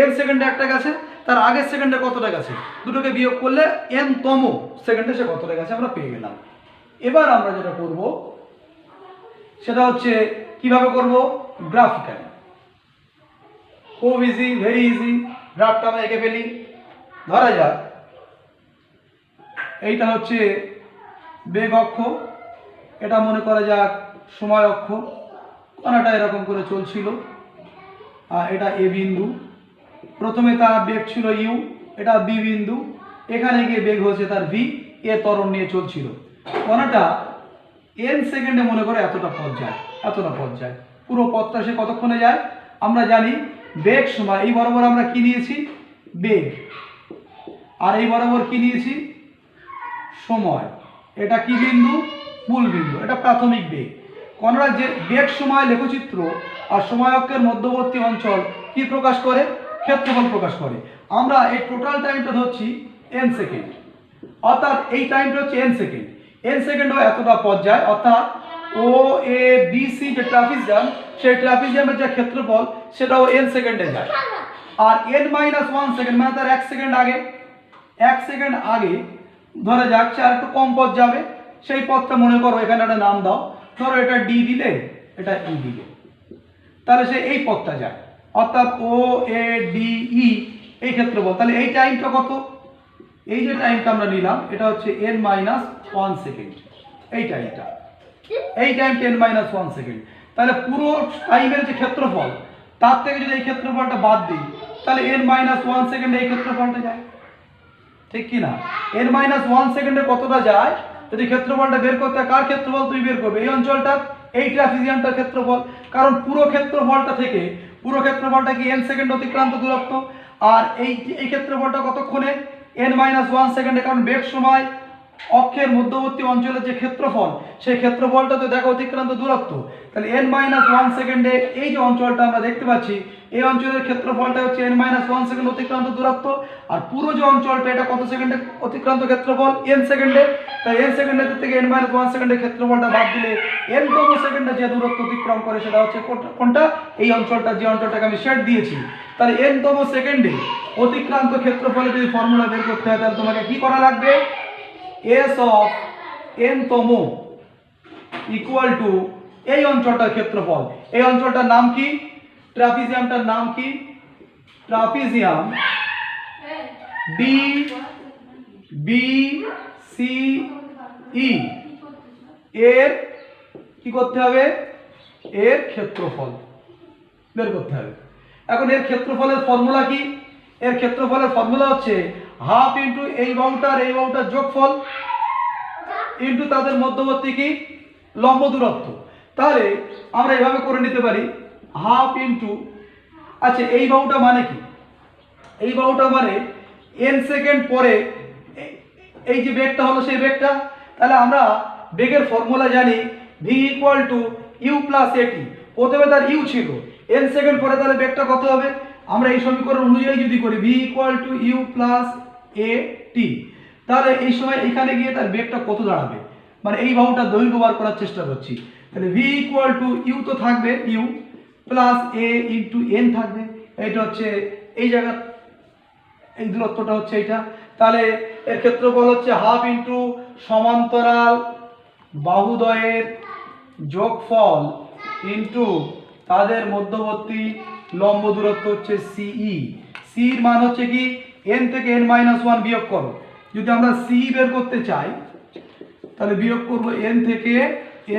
n সেকেন্ডে একটা গেছে, তার আগের সেকেন্ডে কতটা গেছে, দুটোকে বিয়োগ করলে n তম সেকেন্ডে সে কতটা গেছে আমরা পেয়ে গেলাম। এবার আমরা যেটা করব সেটা হচ্ছে কিভাবে করব? গ্রাফিক্যালি। খুব ইজি, ভেরি ইজি। গ্রাফটা আমরা এঁকে ফেলি। ধরা যাক এইটা হচ্ছে বেগ অক্ষ, এটা মনে করা যাক সময় অক্ষ। কণাটা এরকম করে চলছিল, আর এটা এ বিন্দু। প্রথমে তার বেগ ছিল ইউ, এটা বি বিন্দু, এখানে গিয়ে বেগ হয়েছে তার ভি, এ ত্বরণ নিয়ে চলছিল। কণাটা n সেকেন্ডে মনে করে এতটা পথ যায়, এতটা পথ যায়। পুরো পথটা সে কতক্ষণে যায়? আমরা জানি বেগ সময়, এই বরাবর আমরা কি নিয়েছি? বেগ। আর এই বরাবর কি নিয়েছি? সময়। এটা কি বিন্দু? মূল বিন্দু। এটা প্রাথমিক বেগ। কণার যে বেগ সময় লেখচিত্র আর সময় অক্ষের মধ্যবর্তী অঞ্চল কি প্রকাশ করে? ক্ষেত্রফল প্রকাশ করে। আমরা এই টোটাল টাইমটা ধরছি n সেকেন্ড, অর্থাৎ এই টাইমটা হচ্ছে n সেকেন্ড। n সেকেন্ডও এতটা পথ যায়, অর্থাৎ ও এ বি সি যে ট্রাফিক জ্যাম সেই ট্রাপিজিয়ামের যে ক্ষেত্রফল সেটাও n সেকেন্ডে যায়। আর n-1 সেকেন্ড মানে তার 1 সেকেন্ড আগে, 1 সেকেন্ড আগে ধরা যাক সে আর একটু কম পথ যাবে, সেই পথটা মনে করো এখানে একটা নাম দাও, ধরো এটা d দিলে এটা e দিলে, তাহলে সে এই পথটা যায়, অর্থাৎ ও এ ডি ই এই ক্ষেত্রফল। তাহলে এই টাইমটা কত? এই যে টাইমটা আমরা নিলাম এটা হচ্ছে n-1 সেকেন্ড, এই টাইমটা, এই টাইমটা n-1 সেকেন্ড। তাহলে পুরো টাইমের যে ক্ষেত্রফল তার থেকে যদি এই ক্ষেত্রফলটা বাদ দিই তাহলে n-1 সেকেন্ডে এই ক্ষেত্রফলটা যায়, ঠিক কি না? n-1 সেকেন্ডে কতটা যায় যদি ক্ষেত্রফলটা বের করতে হয়, কার ক্ষেত্রফল তুমি বের করবে? এই অঞ্চলটা, এই ট্রাপিজিয়ামটার ক্ষেত্রফল, কারণ পুরো ক্ষেত্রফলটা থেকে, পুরো ক্ষেত্রফলটা কি n সেকেন্ড অতিক্রান্ত দূরত্ব, আর এই ক্ষেত্রফলটা কতক্ষণে? n-1 সেকেন্ডে, কারণ বেগ সময় অক্ষের মধ্যবর্তী অঞ্চলের যে ক্ষেত্রফল সেই ক্ষেত্রফলটা তো দেখো অতিক্রান্ত দূরত্ব। তাহলে n-1 সেকেন্ডে এই যে অঞ্চলটা আমরা দেখতে পাচ্ছি এই অঞ্চলের ক্ষেত্রফলটা হচ্ছে n-1 সেকেন্ড অতিক্রান্ত দূরত্ব, আর পুরো যে অঞ্চলটা এটা কত সেকেন্ডে অতিক্রান্ত ক্ষেত্রফল? n সেকেন্ডে। তাই n সেকেন্ডের থেকে n-1 সেকেন্ডের ক্ষেত্রফলটা বাদ দিলে n-তম সেকেন্ডে যে দূরত্ব অতিক্রম করে সেটা হচ্ছে কোনটা? এই অঞ্চলটা, যে অঞ্চলটাকে আমি শেড দিয়েছি। তাহলে n-তম সেকেন্ডে অতিক্রান্ত ক্ষেত্রফলের যদি ফর্মুলা বের করতে হয় তাহলে তোমাকে কি করা লাগবে? s অফ n-তম ইকুয়াল টু এই অঞ্চলটার ক্ষেত্রফল। এই অঞ্চলটার নাম কি? ট্রাপিজিয়ামটার নাম কি? Trapezium D B C E এর কি করতে হবে? এর ক্ষেত্রফল বের করতে হবে। এখন এর ক্ষেত্রফলের ফর্মুলা কি? এর ক্ষেত্রফলের ফর্মুলা হচ্ছে হাফ ইন্টু এই বাহুটার এই বাহুটার যোগফল ইন্টু তাদের মধ্যবর্তী কি? লম্ব দূরত্ব। তাহলে আমরা এভাবে করে নিতে পারি হাফ ইন্টু, আচ্ছা এই বাহুটা মানে কি? এই বাহুটা মানে n সেকেন্ড পরে এই যে বেগটা হলো সেই বেগটা। তাহলে আমরা বেগের ফর্মুলা জানি v equal to you plus at. প্রথমে তার ইউ ছিল, n সেকেন্ড পরে তাহলে বেগটা কত হবে? আমরা এই সমীকরণ অনুযায়ী যদি করি v equal to you plus এ টি, তাহলে এই সময় এখানে গিয়ে তার বেগটা কত দাঁড়াবে? মানে এই বাহুটার দৈর্ঘ্য বার করার চেষ্টা করছি। তাহলে v ইকুয়াল টু ইউ তো থাকবে u plus a into n থাকবে, এটা হচ্ছে এই জায়গা, এই দূরত্বটা হচ্ছে এইটা। তাহলে এর ক্ষেত্রফল হচ্ছে হাফ ইন্টু সমান্তরাল বাহুদ্বয়ের যোগফল ইন্টু তাদের মধ্যবর্তী লম্ব দূরত্ব হচ্ছে সিই। সির মান হচ্ছে কি? n থেকে n-1 বিয়োগ করো। যদি আমরা সি বের করতে চাই তাহলে বিয়োগ করব n থেকে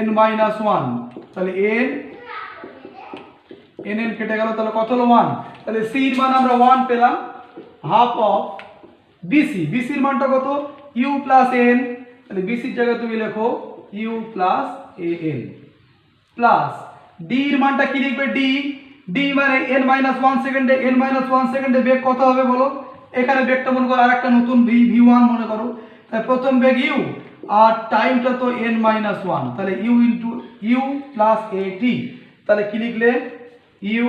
n-1, তাহলে n কেটে গেল, তাহলে কত হলো? 1। তাহলে সির মান আমরা 1 পেলাম, হাফ অফ বিসি। বিসির মানটা কত? U plus n. তাহলে বিসির জায়গায় তুমি লেখো u plus a n plus d এর মানটা কি লিখবে? ডি, ডি মানে n-1 সেকেন্ডে, n-1 সেকেন্ডে বেগ কত হবে বলো? এখানে বেগটা মনে করো আরেকটা নতুন v1 মনে করো। তাই প্রথম বেগ ইউ আর টাইমটা তো n-1, তাহলে ইউ ইন্টু ইউ প্লাস এ টি। তাহলে কি লিখলে? U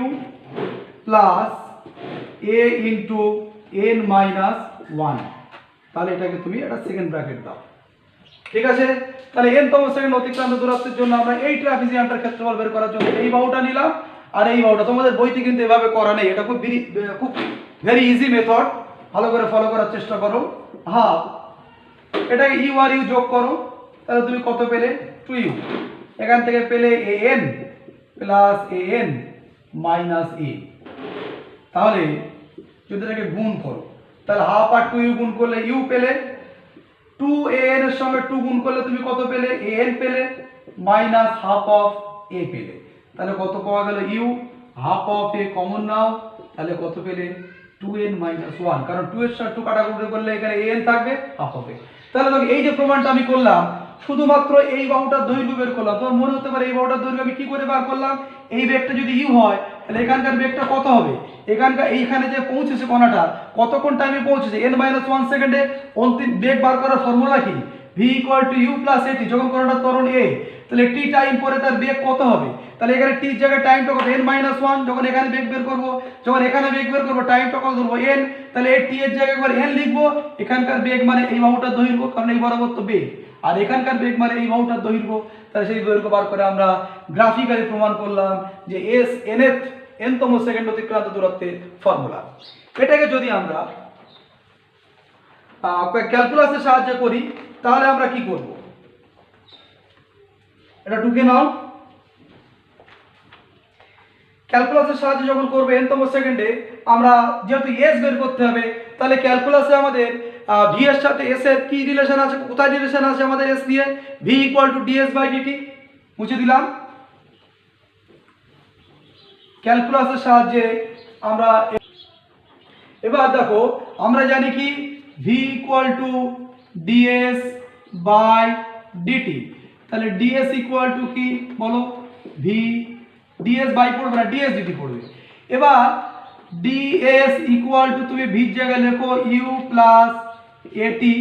plus a into n-1। তাহলে এটাকে তুমি একটা সেকেন্ড ব্র্যাকেট দাও, ঠিক আছে? তাহলে n-তম সেকেন্ড অতিক্রান্ত দূরত্বের জন্য আমরা এই ট্রাপিজিয়ামটার ক্ষেত্রফল বের করার জন্য এই বাহুটা নিলাম আর এই বাহুটা। তোমাদের বইতে কিন্তু এভাবে করা নেই, এটা খুব ভেরি ইজি মেথড, ভালো করে ফলো করার চেষ্টা করো। হাফ এটাকে ইউ আর ইউ যোগ করো, তাহলে তুমি কত পেলে? 2u। এখান থেকে পেলে an plus an minus a। তাহলে যদি এটাকে গুণ করো তাহলে হাফ আর 2u গুণ করলে u পেলে, 2an এর সঙ্গে 2 গুণ করলে তুমি কত পেলে? an পেলে মাইনাস হাফ অফ a পেলে। তাহলে কত পাওয়া গেল? u। Half of a common নাও, তাহলে কত পেলে? 2n-1, কারণ 2 এর সাথে 2 কাটাকুটি করলে এখানে an থাকবে হাফ অফ a। তাহলে দেখো এই যে প্রমাণটা আমি করলাম শুধুমাত্র এই বাহুটার দৈর্ঘ্য বের করলাম। তোমার মনে হতে পারে এই বাহুটার দৈর্ঘ্য আমি কি করে বার করলাম? এই বেগটা যদি ইউ হয় তাহলে এখানকার বেগটা কত হবে? এখানকার এইখানে যে পৌঁছেছে কণাটা কতক্ষণ টাইমে পৌঁছেছে? n-1 সেকেন্ডে। অন্তিম বেগ বার করার ফর্মুলা কি? v equal to you plus at. যখন কণাটা ত্বরণ a, তাহলে t টাইম পরে তার বেগ কত হবে? তাহলে এখানে t এর জায়গায় টাইমটা কত? n-1। যখন এখানে বেগ বের করব, যখন এখানে বেগ বের করব টাইমটা কত ধরবো? n। তাহলে এই t এর জায়গায় একবার n লিখবো। এখানকার বেগ মানে এই বাহুটার দৈর্ঘ্য, কারণ এই বরাবর তো বেগ। আর এখানকার বেগ মানে এই বাহুটার দৈর্ঘ্য, তাহলে সেই দৈর্ঘ্য বার করে আমরা গ্রাফিক্যালি প্রমাণ করলাম যে এস nth nতম সেকেন্ড অতিক্রান্ত দূরত্বের ফর্মুলা। এটাকে যদি আমরা ক্যালকুলাসের সাহায্যে করি তাহলে আমরা কি করব, এটা টুকে নাও। ক্যালকুলাসের সাহায্যে যখন করবে nতম সেকেন্ডে, আমরা যেহেতু এস বের করতে হবে, তাহলে ক্যালকুলাসে আমাদের ভি এর সাথে এস এর কি রিলেশন আছে, কোথায় রিলেশন আছে আমাদের এস দিয়ে, v equal to DS by d t, মুছে দিলাম। ক্যালকুলাসের সাহায্যে আমরা এবার দেখো, আমরা জানি কি v equal to DS by DT, তাহলে ডিএস ইকুয়াল টু কি বলো, ভি ডিএস বাই পড়বে না, ডিএস ডিটি পড়বে। এবার ডিএস ইকুয়াল টু তুমি ভির জায়গায় লেখো ইউ প্লাস এটি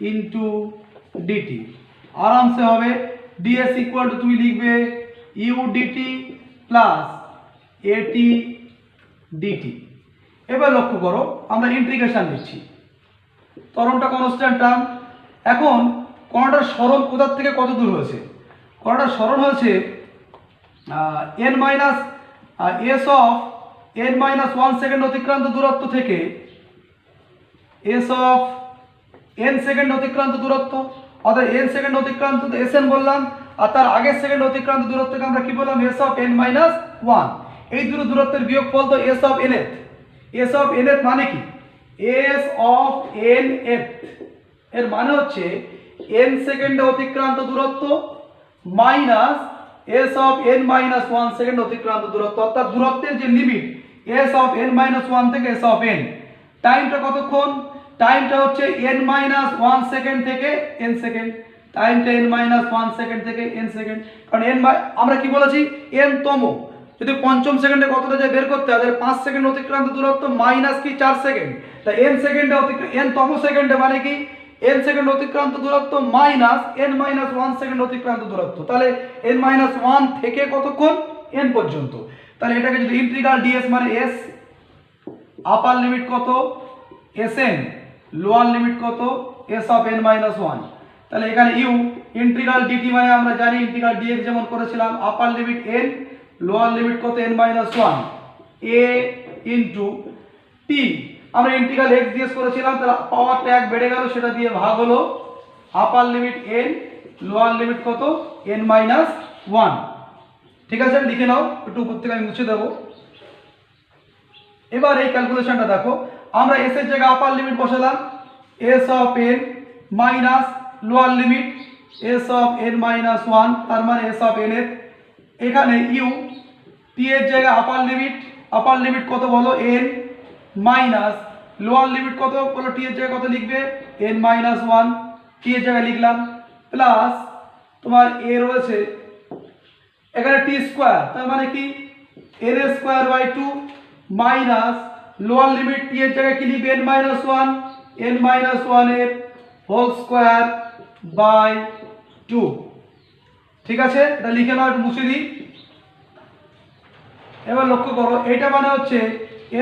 ইন্টু ডিটি, আরামসে হবে। ডিএস ইকুয়াল টু তুমি লিখবে ইউ ডিটি প্লাস এটি ডিটি। এবার লক্ষ্য করো, আমরা ইন্টিগ্রেশন দিচ্ছি, ত্বরণটা কনস্ট্যান্ট টার্ম। এখন কোণটার সরণ কোথার থেকে কত দূর হয়েছে, কোণটার সরণ হয়েছে n minus S of n minus 1 second অতিক্রান্ত দূরত্ব থেকে এস অফ n সেকেন্ড অতিক্রান্ত দূরত্ব, অর্থাৎ n সেকেন্ড অতিক্রান্ত এসএন বললাম, আর তার আগের সেকেন্ড অতিক্রান্ত দূরত্বকে আমরা কি বললাম, এস অফ n মাইনাস 1। এই দুটো দূরত্বের বিয়োগফল তো S of nth। S of nth মানে কি, এস অফ nth এর মানে হচ্ছে n সেকেন্ডে অতিক্রান্ত দূরত্ব minus S of n minus 1 second অতিক্রান্ত দূরত্ব, অর্থাৎ দূরত্বের যে limit S of n minus 1 থেকে এস অফ n। টাইমটা কতক্ষণ, টাইমটা হচ্ছে n মাইনাস 1 সেকেন্ড থেকে n সেকেন্ড, টাইমটা n মাইনাস 1 সেকেন্ড থেকে n সেকেন্ড। কারণ n আমরা কি বলেছি, n তম, যদি পঞ্চম সেকেন্ডে কতটা যায় বের করতে হয়, 5 সেকেন্ড অতিক্রান্ত দূরত্ব মাইনাস কি 4 সেকেন্ড, তাই n সেকেন্ডে n তম সেকেন্ডে মানে কি n সেকেন্ড অতিক্রান্ত দূরত্ব মাইনাস n মাইনাস 1 সেকেন্ড অতিক্রান্ত দূরত্ব, তাহলে n মাইনাস 1 থেকে কতক্ষণ n পর্যন্ত। তাহলে এটাকে যদি ইন্টিগ্রাল ds মানে s, আপার লিমিট কত sn, লোয়ার লিমিট কত s অফ n মাইনাস 1, তাহলে এখানে u ইন্টিগ্রাল dt মানে আমরা জানি ইন্টিগ্রাল dx যেমন করেছিলাম, আপার লিমিট n, লোয়ার লিমিট কত n minus 1 a into T, আমরা ইন্টিগ্রাল x ds করেছিলাম, তাহলে পাওয়ারটা 1 বেড়ে গেল, সেটা দিয়ে ভাগ হলো আপার লিমিট n, লোয়ার লিমিট কত n মাইনাস 1। ঠিক আছে, লিখে নাও, একটু উপর থেকে আমি মুছে দেবো। এবার এই ক্যালকুলেশনটা দেখো, আমরা s এর জায়গায় আপার লিমিট বসালাম s of n minus lower limit s of n minus 1, তার মানে s অফ n এর, এখানে u t এর জায়গায় আপার লিমিট কত বলো n মাইনাস লোয়ার লিমিট কত বলো, t এর জায়গায় কত লিখবে n মাইনাস 1, t এর জায়গায় লিখলাম, প্লাস তোমার a রয়েছে এখানে t স্কয়ার, তার মানে কি n square by 2 minus lower limit t এর জায়গায় কি লিখবে n মাইনাস 1 এর হোল স্কয়ার বাই 2। ঠিক আছে, এটা লিখে নাও, একটু মুছে দিই। এবার লক্ষ্য করো, এটা মানে হচ্ছে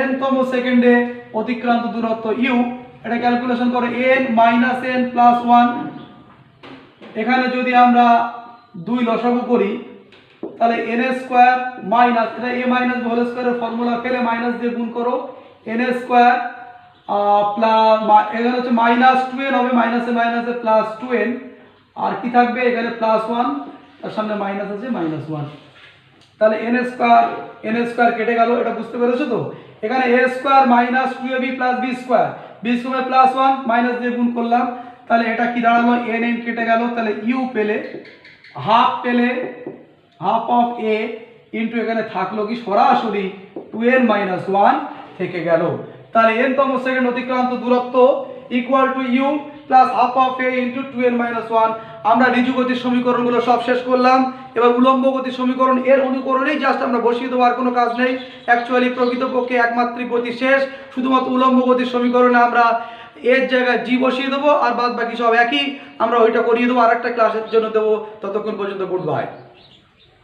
n তম সেকেন্ডে অতিক্রান্ত দূরত্ব u, এটা ক্যালকুলেশন করো n মাইনাস n প্লাস 1, এখানে যদি আমরা 2 লসাগু করি তাহলে n স্কয়ার মাইনাস, এটা a মাইনাস হোল স্কয়ারের ফর্মুলা পেলে মাইনাস দিয়ে গুণ করো, n স্কয়ার প্লাস এখানে হচ্ছে মাইনাস 2n হবে, মাইনাসে মাইনাসে প্লাস 2n, আর কি থাকবে এখানে প্লাস 1, তার সামনে মাইনাস আছে মাইনাস 1, তাহলে n স্কয়ার কেটে গেল, এটা বুঝতে পেরেছো তো। এখানে a square minus 2ab plus b square plus 1 minus দিয়ে গুণ করলাম, তাহলে এটা কি দাঁড়ালো n কেটে গেল, তাহলে u পেলে হাফ অফ a ইন্টু এখানে থাকলো কি সরাসরি 2n মাইনাস 1 থেকে গেল, তাহলে n তম সেকেন্ড অতিক্রান্ত দূরত্ব equal to u plus half of a into 2n minus 1। আমরা ঋজু গতির সমীকরণগুলো সব শেষ করলাম, এবার উলম্ব গতির সমীকরণ এর অনুকরণেই জাস্ট আমরা বসিয়ে দেবো, আর কোনো কাজ নেই। অ্যাকচুয়ালি প্রকৃতপক্ষে একমাত্রিক গতি শেষ, শুধুমাত্র উলম্ব গতির সমীকরণে আমরা এর জায়গায় জি বসিয়ে দেবো, আর বাদ বাকি সব একই, আমরা ওইটা করিয়ে দেবো, আর একটা ক্লাসের জন্য দেবো। ততক্ষণ পর্যন্ত গুড বাই।